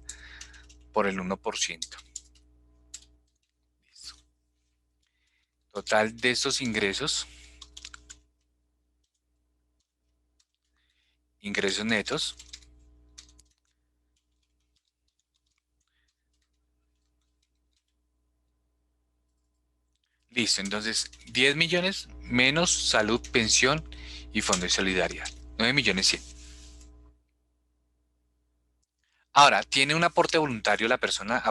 por el 1%. Listo. Total de estos ingresos netos, listo, entonces 10 millones menos salud, pensión y fondo de solidaridad, 9.100.000. Ahora, tiene un aporte voluntario, la persona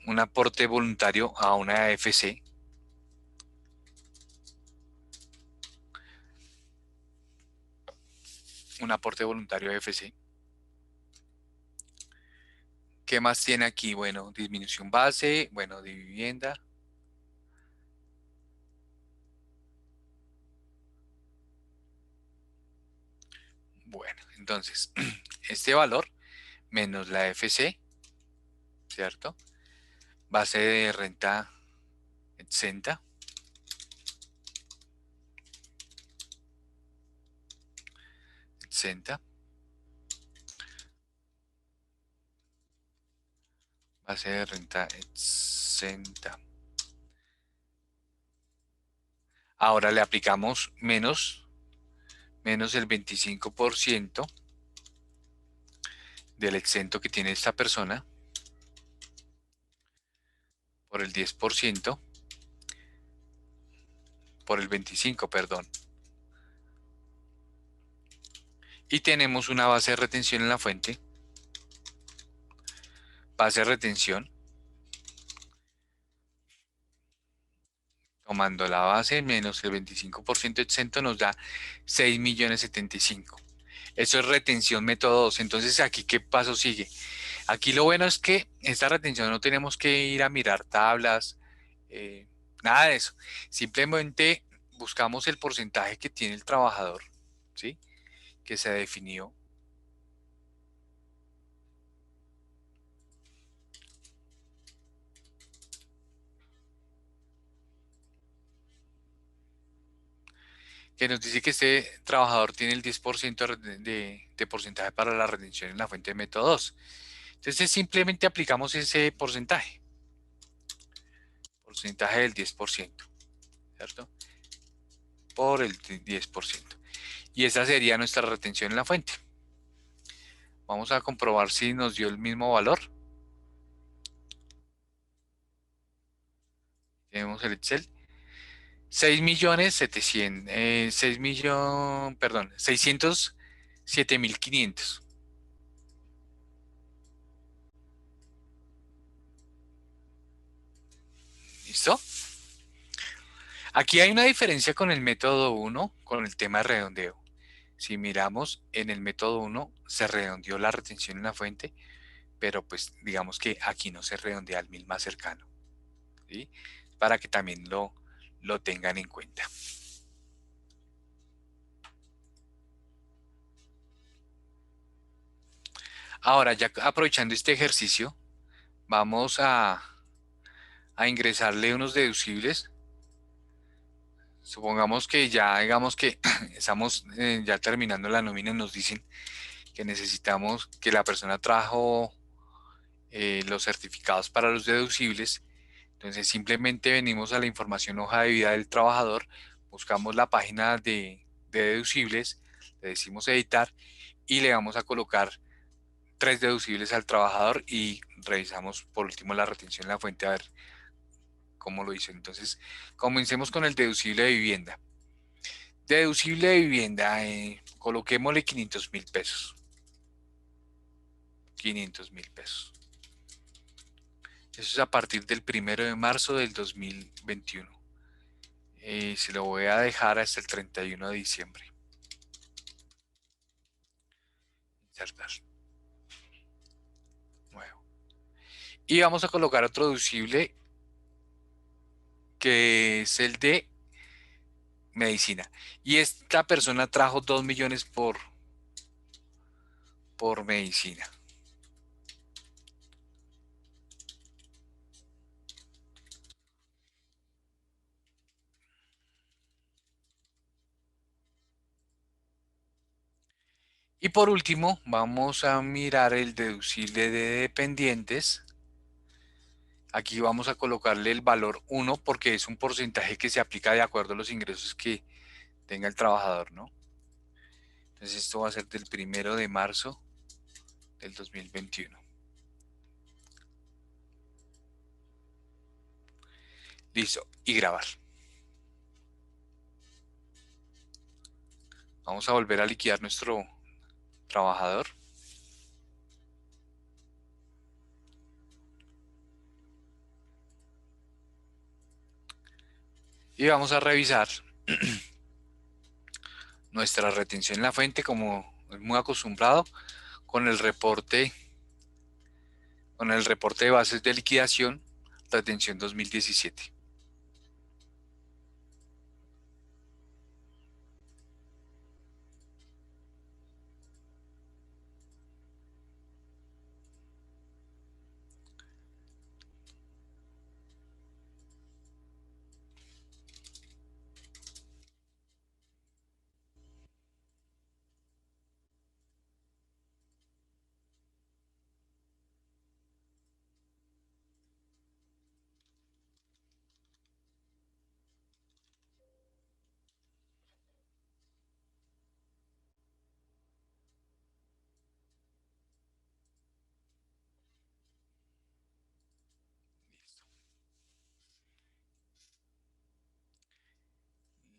un aporte voluntario a una AFC. Un aporte voluntario a AFC. ¿Qué más tiene aquí? Bueno, disminución base, bueno, de vivienda. Bueno, entonces, este valor menos la FC, ¿cierto? Base de renta exenta, exenta, base de renta exenta. Ahora le aplicamos menos el 25% del exento que tiene esta persona por el 10%, por el 25, perdón. Y tenemos una base de retención en la fuente. Base de retención, tomando la base menos el 25% exento nos da 6.075.000. Eso es retención método 2. Entonces, ¿aquí qué paso sigue? Aquí lo bueno es que esta retención no tenemos que ir a mirar tablas, eh, nada de eso. Simplemente buscamos el porcentaje que tiene el trabajador, ¿sí? Que se definió. Que nos dice que este trabajador tiene el 10% de porcentaje para la retención en la fuente de método 2. Entonces simplemente aplicamos ese porcentaje del 10%, ¿cierto? Por el 10%. Y esa sería nuestra retención en la fuente. Vamos a comprobar si nos dio el mismo valor. Tenemos el Excel. 607.500. ¿Listo? Aquí hay una diferencia con el método 1, con el tema de redondeo. Si miramos en el método 1, se redondeó la retención en la fuente, pero pues digamos que aquí no se redondea al 1000 más cercano, ¿sí? Para que también lo tengan en cuenta. Ahora, ya aprovechando este ejercicio, vamos a ingresarle unos deducibles. Supongamos que ya, digamos que estamos ya terminando la nómina y nos dicen que necesitamos que la persona trajo los certificados para los deducibles. Entonces simplemente venimos a la información hoja de vida del trabajador, buscamos la página de deducibles, le decimos editar y le vamos a colocar 3 deducibles al trabajador y revisamos por último la retención en la fuente a ver cómo lo hizo. Entonces comencemos con el deducible de vivienda. Deducible de vivienda, coloquémosle 500.000 pesos. 500.000 pesos. Eso es a partir del 1 de marzo del 2021. Se lo voy a dejar hasta el 31 de diciembre. Insertar. Nuevo. Y vamos a colocar otro deducible que es el de medicina. Y esta persona trajo 2 millones por medicina. Y por último, vamos a mirar el deducible de dependientes. Aquí vamos a colocarle el valor 1 porque es un porcentaje que se aplica de acuerdo a los ingresos que tenga el trabajador, ¿no? Entonces esto va a ser del 1 de marzo del 2021. Listo. Y grabar. Vamos a volver a liquidar nuestro trabajador. Y vamos a revisar nuestra retención en la fuente, como es muy acostumbrado, con con el reporte de bases de liquidación, retención 2017.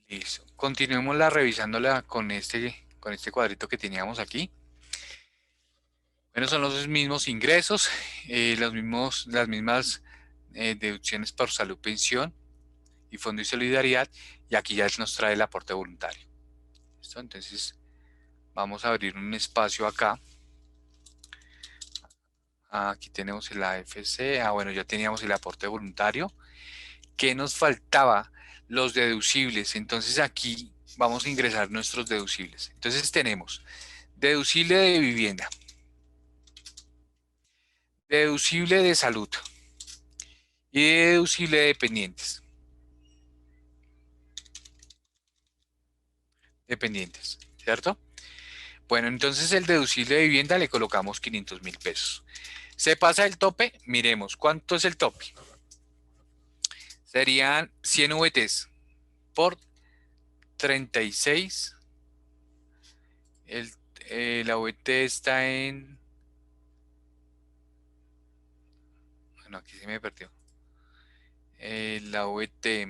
Listo. Continuemos revisándola con este cuadrito que teníamos aquí. Bueno, son los mismos ingresos, las mismas deducciones por salud, pensión y fondo y solidaridad. Y aquí ya nos trae el aporte voluntario. ¿Listo? Entonces, vamos a abrir un espacio acá. Aquí tenemos el AFC. Bueno, ya teníamos el aporte voluntario. ¿Qué nos faltaba? Los deducibles. Entonces, aquí vamos a ingresar nuestros deducibles. Entonces, tenemos deducible de vivienda, deducible de salud y deducible de dependientes. Dependientes, ¿cierto? Bueno, entonces el deducible de vivienda le colocamos 500.000 pesos. ¿Se pasa el tope? Miremos, ¿cuánto es el tope? Serían 100 VTs por 36. El, la VT está en... Bueno, aquí se me perdió. La VT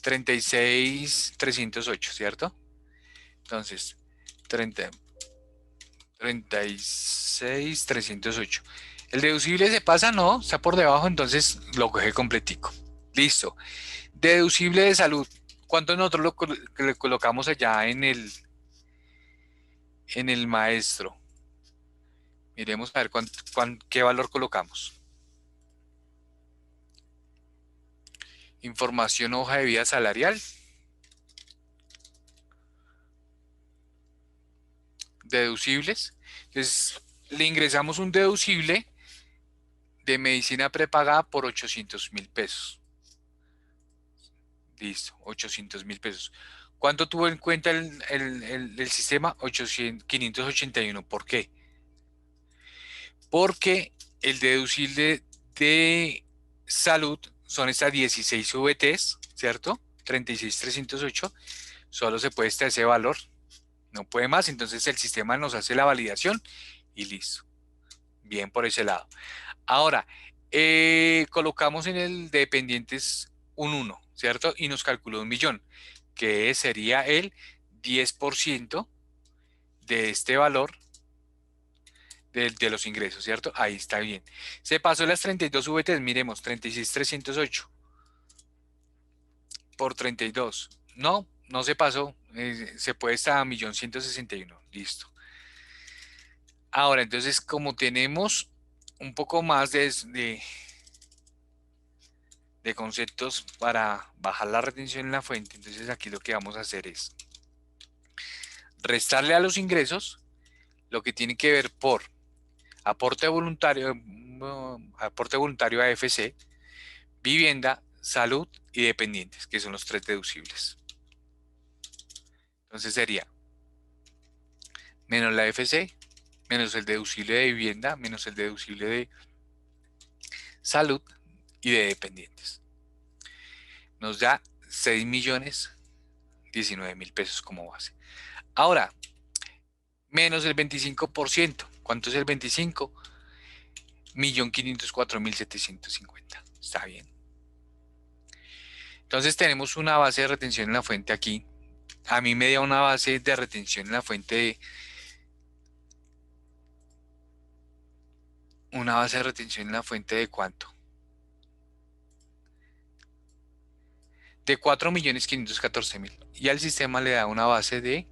36.308, ¿cierto? Entonces, 36.308. ¿El deducible se pasa? No, está por debajo, entonces lo coge completico. Listo. Deducible de salud. ¿Cuánto nosotros le colocamos allá en el maestro? Miremos a ver qué valor colocamos. Información, hoja de vida salarial. Deducibles. Entonces, le ingresamos un deducible de medicina prepagada por 800.000 pesos. Listo, 800.000 pesos. ¿Cuánto tuvo en cuenta el sistema? 581. ¿Por qué? Porque el deducible de salud son estas 16 VTs, ¿cierto? 36.308. Solo se puede estar ese valor, no puede más. Entonces el sistema nos hace la validación y listo. Bien por ese lado. Ahora, colocamos en el dependientes un 1, ¿cierto? Y nos calculó 1.000.000, que sería el 10% de este valor de los ingresos, ¿cierto? Ahí está bien. Se pasó las 32 VTs, miremos, 36.308 por 32. No, no se pasó. Se puede estar a 1.161.000. Listo. Ahora, entonces, como tenemos un poco más de conceptos para bajar la retención en la fuente, entonces aquí lo que vamos a hacer es restarle a los ingresos lo que tiene que ver por aporte voluntario a AFC, vivienda, salud y dependientes, que son los tres deducibles. Entonces sería menos la AFC, menos el deducible de vivienda, menos el deducible de salud y de dependientes. Nos da 6.019.000 pesos como base. Ahora, menos el 25%. ¿Cuánto es el 25? 1.504.750. Está bien. Entonces tenemos una base de retención en la fuente aquí. A mí me da una base de retención en la fuente de... Una base de retención en la fuente de ¿cuánto? de 4.514.000. Y al sistema le da una base de...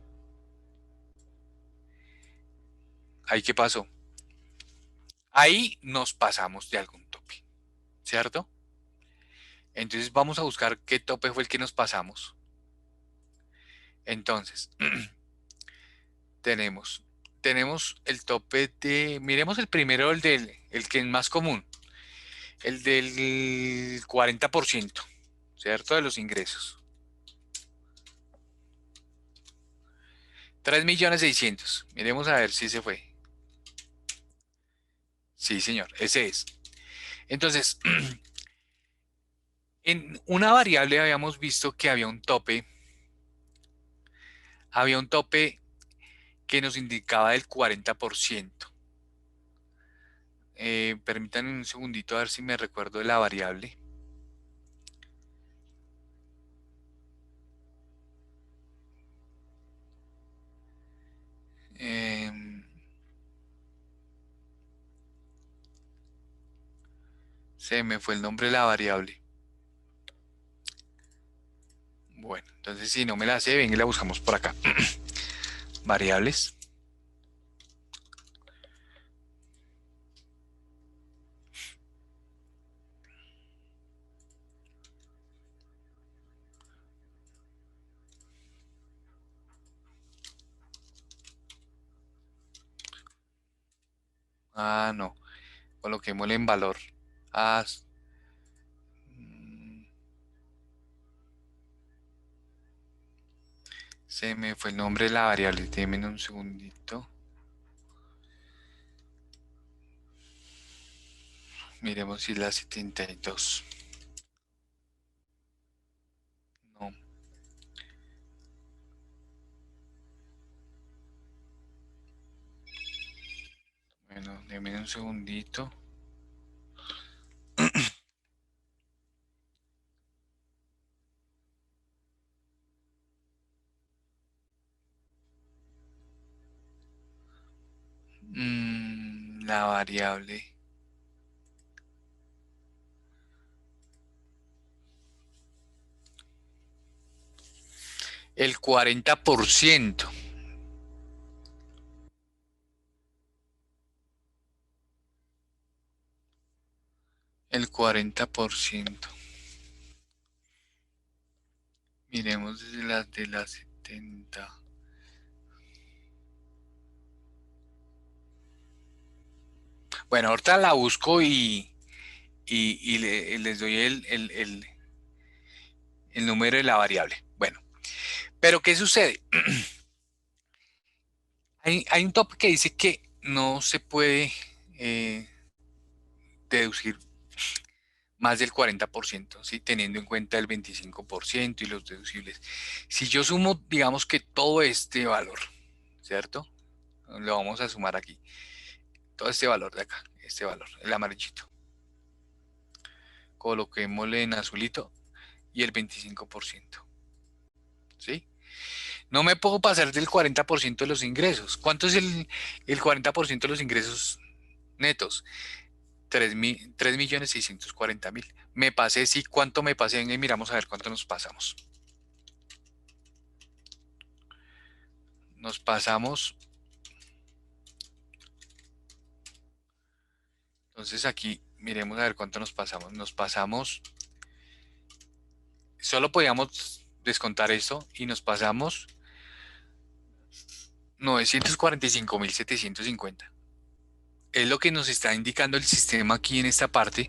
¿Ahí qué pasó? Ahí nos pasamos de algún tope, ¿cierto? Entonces vamos a buscar qué tope fue el que nos pasamos. Entonces, tenemos el tope de... Miremos el primero, el que es más común. El del 40%, ¿cierto? De los ingresos. 3.600.000. Miremos a ver si se fue. Sí, señor, ese es. Entonces, en una variable habíamos visto que había un tope que nos indicaba del 40%. Permítanme un segundito a ver si me recuerdo de la variable. Se me fue el nombre de la variable. Bueno, entonces si no me la sé, ven y la buscamos por acá. Variables. Ah, no. Coloquémosle en valor. Ah, mm, se me fue el nombre de la variable. Déjenme un segundito. Miremos si es la 72. No. Bueno, déjenme un segundito. La variable. El 40%. El 40%. Miremos desde las de las 70. Bueno, ahorita la busco y les doy el número de la variable. Bueno, pero ¿qué sucede? Hay un tope que dice que no se puede eh, deducir más del 40%, ¿sí? Teniendo en cuenta el 25% y los deducibles. Si yo sumo, digamos que todo este valor, ¿cierto? Lo vamos a sumar aquí. Todo este valor de acá, este valor, el amarillito. Coloquémosle en azulito y el 25%, ¿sí? No me puedo pasar del 40% de los ingresos. ¿Cuánto es el 40% de los ingresos netos? 3.640.000. Me pasé, sí, ¿cuánto me pasé? Venga y miramos a ver cuánto nos pasamos. Nos pasamos. Entonces aquí miremos a ver cuánto nos pasamos. Nos pasamos. Solo podíamos descontar esto y nos pasamos 945.750. Es lo que nos está indicando el sistema aquí en esta parte,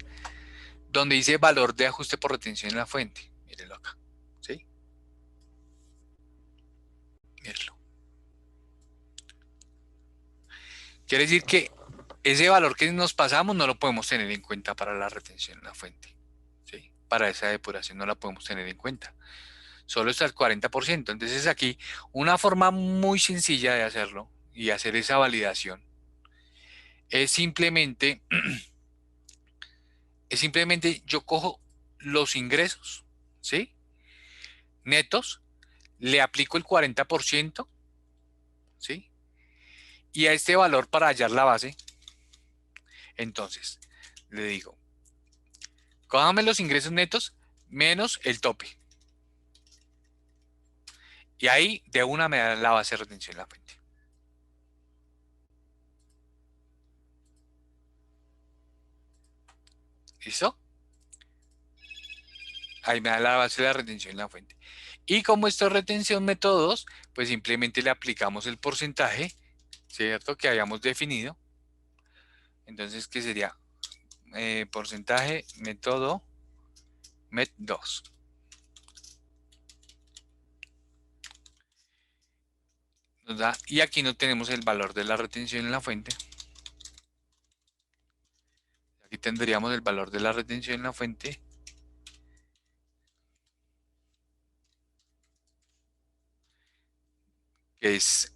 donde dice valor de ajuste por retención en la fuente. Mírenlo acá. ¿Sí? Mírenlo. Quiere decir que ese valor que nos pasamos no lo podemos tener en cuenta para la retención en la fuente. ¿Sí? Para esa depuración no la podemos tener en cuenta. Solo está el 40%. Entonces aquí una forma muy sencilla de hacerlo y hacer esa validación es simplemente yo cojo los ingresos, ¿sí? Netos, le aplico el 40%, ¿sí? Y a este valor para hallar la base, entonces le digo, cójame los ingresos netos menos el tope, Y ahí de una me da la base de retención en la fuente. ¿Listo? Ahí me da la base de la retención en la fuente. Y como esto es retención métodos, pues simplemente le aplicamos el porcentaje, ¿cierto? Que habíamos definido. Entonces, ¿qué sería? Porcentaje método MET2. Nos da, y aquí no tenemos el valor de la retención en la fuente. Aquí tendríamos el valor de la retención en la fuente, que es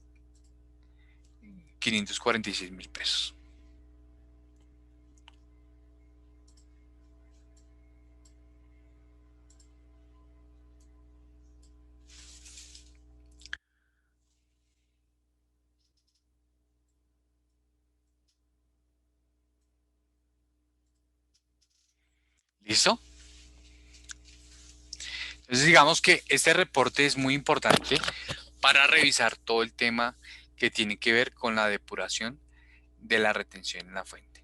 546.000 pesos. ¿Listo? Entonces digamos que este reporte es muy importante para revisar todo el tema que tiene que ver con la depuración de la retención en la fuente.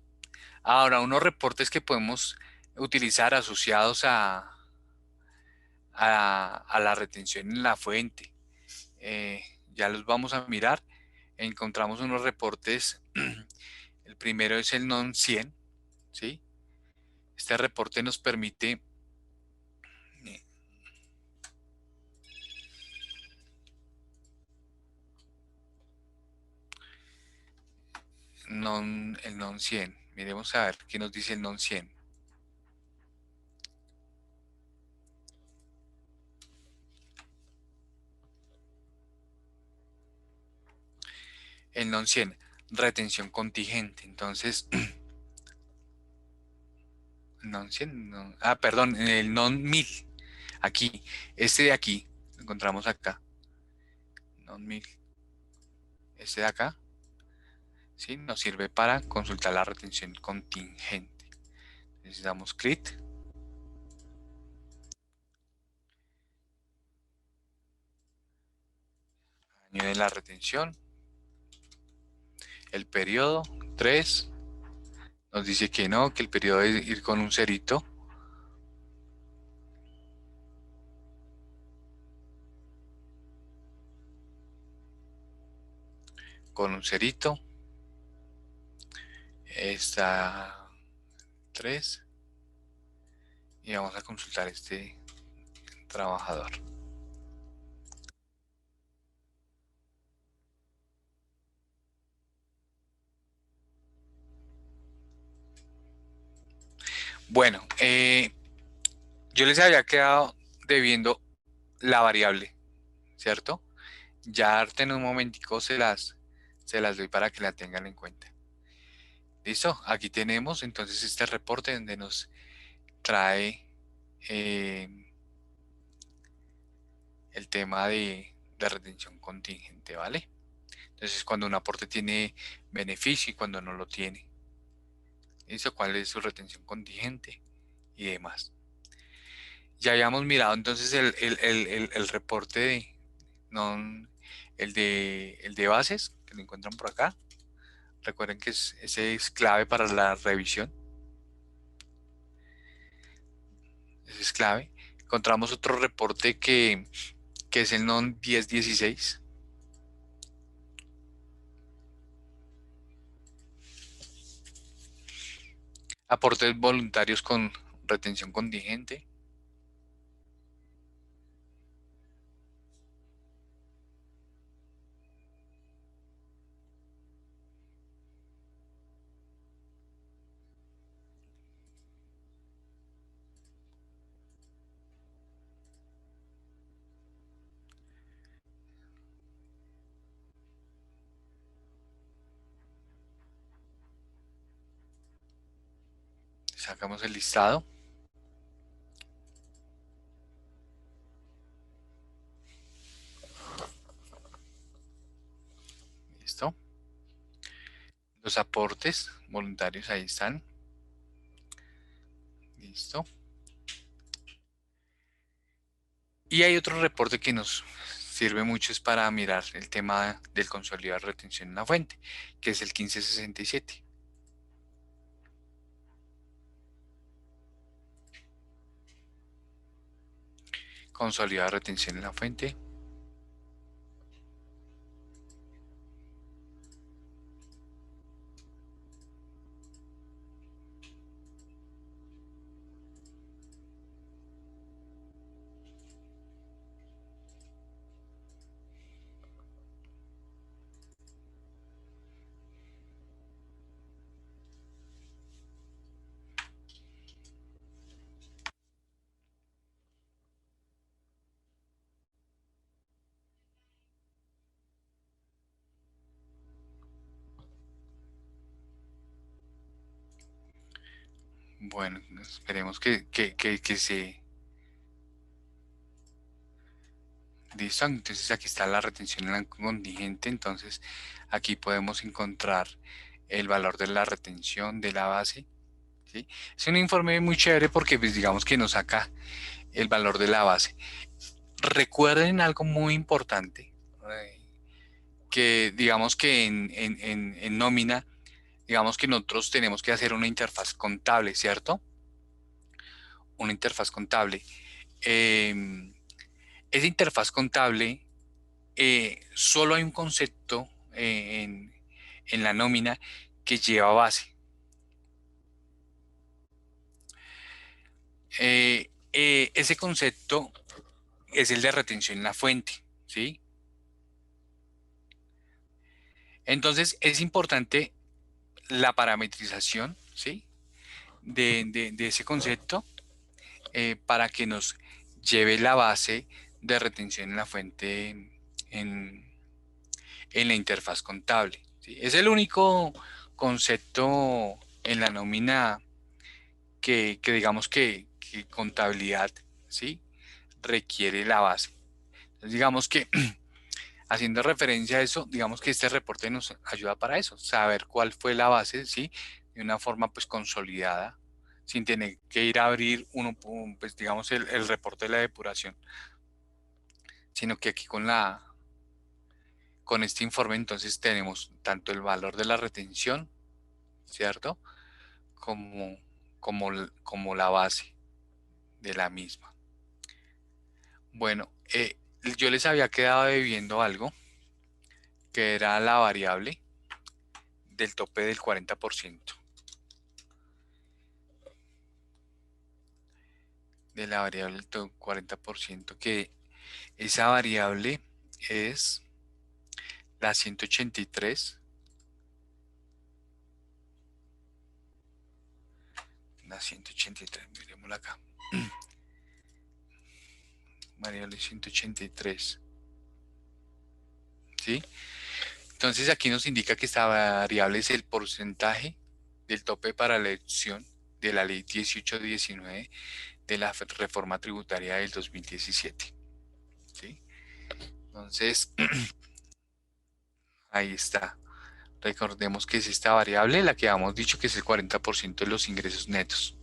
Ahora, unos reportes que podemos utilizar asociados a la retención en la fuente. Eh, ya los vamos a mirar. Encontramos unos reportes. El primero es el NON 100, ¿sí? Este reporte nos permite eh, el NON 100. Miremos a ver qué nos dice el NON 100. El NON 100, retención contingente. Entonces, NON 100, perdón, el NON 1000. Aquí, este de aquí, lo encontramos acá. NON 1000. Este de acá, ¿sí? Nos sirve para consultar la retención contingente. Entonces damos clic. Año de la retención. El periodo, 3. Nos dice que no, que el periodo debe ir con un cerito. Con un cerito. Está 3. Y vamos a consultar este trabajador. Bueno, yo les había quedado debiendo la variable, ¿cierto? Ya en un momentico se las doy para que la tengan en cuenta. Listo, aquí tenemos entonces este reporte donde nos trae eh, el tema de retención contingente, ¿vale? Entonces cuando un aporte tiene beneficio y cuando no lo tiene. ¿Listo? ¿Cuál es su retención contingente? Y demás. Ya habíamos mirado entonces el reporte de, no, el de bases, que lo encuentran por acá. Recuerden que ese es clave para la revisión. Ese es clave. Encontramos otro reporte que es el NON 1016. Aportes voluntarios con retención contingente. Sacamos el listado. Listo. Los aportes voluntarios ahí están. Listo. Y hay otro reporte que nos sirve mucho es para mirar el tema del consolidado de retención en la fuente, que es el 1567. Consolidado de retención en la fuente. Bueno, esperemos que se... Listo, entonces aquí está la retención en la contingente, entonces aquí podemos encontrar el valor de la retención de la base, ¿sí? Es un informe muy chévere porque pues digamos que nos saca el valor de la base. Recuerden algo muy importante, que digamos que en nómina, digamos que nosotros tenemos que hacer una interfaz contable, ¿cierto? Una interfaz contable. Esa interfaz contable, solo hay un concepto en la nómina que lleva base. Ese concepto es el de retención en la fuente, ¿sí? Entonces es importante la parametrización, ¿sí? De ese concepto, para que nos lleve la base de retención en la fuente en, en la interfaz contable, ¿sí? Es el único concepto en la nómina que digamos que contabilidad, ¿sí? Requiere la base. Entonces, digamos que haciendo referencia a eso, digamos que este reporte nos ayuda para eso, saber cuál fue la base, ¿sí? De una forma pues consolidada, sin tener que ir a abrir pues digamos el reporte de la depuración, sino que aquí con este informe entonces tenemos tanto el valor de la retención, ¿cierto? Como, como la base de la misma. Bueno, yo les había quedado debiendo algo, que era la variable del tope del 40%. De la variable del 40%, que esa variable es la 183, la 183, miremosla acá, variable 183, ¿sí? Entonces aquí nos indica que esta variable es el porcentaje del tope para la elección de la ley 1819 de la reforma tributaria del 2017, ¿sí? Entonces, ahí está. Recordemos que es esta variable la que habíamos dicho que es el 40% de los ingresos netos.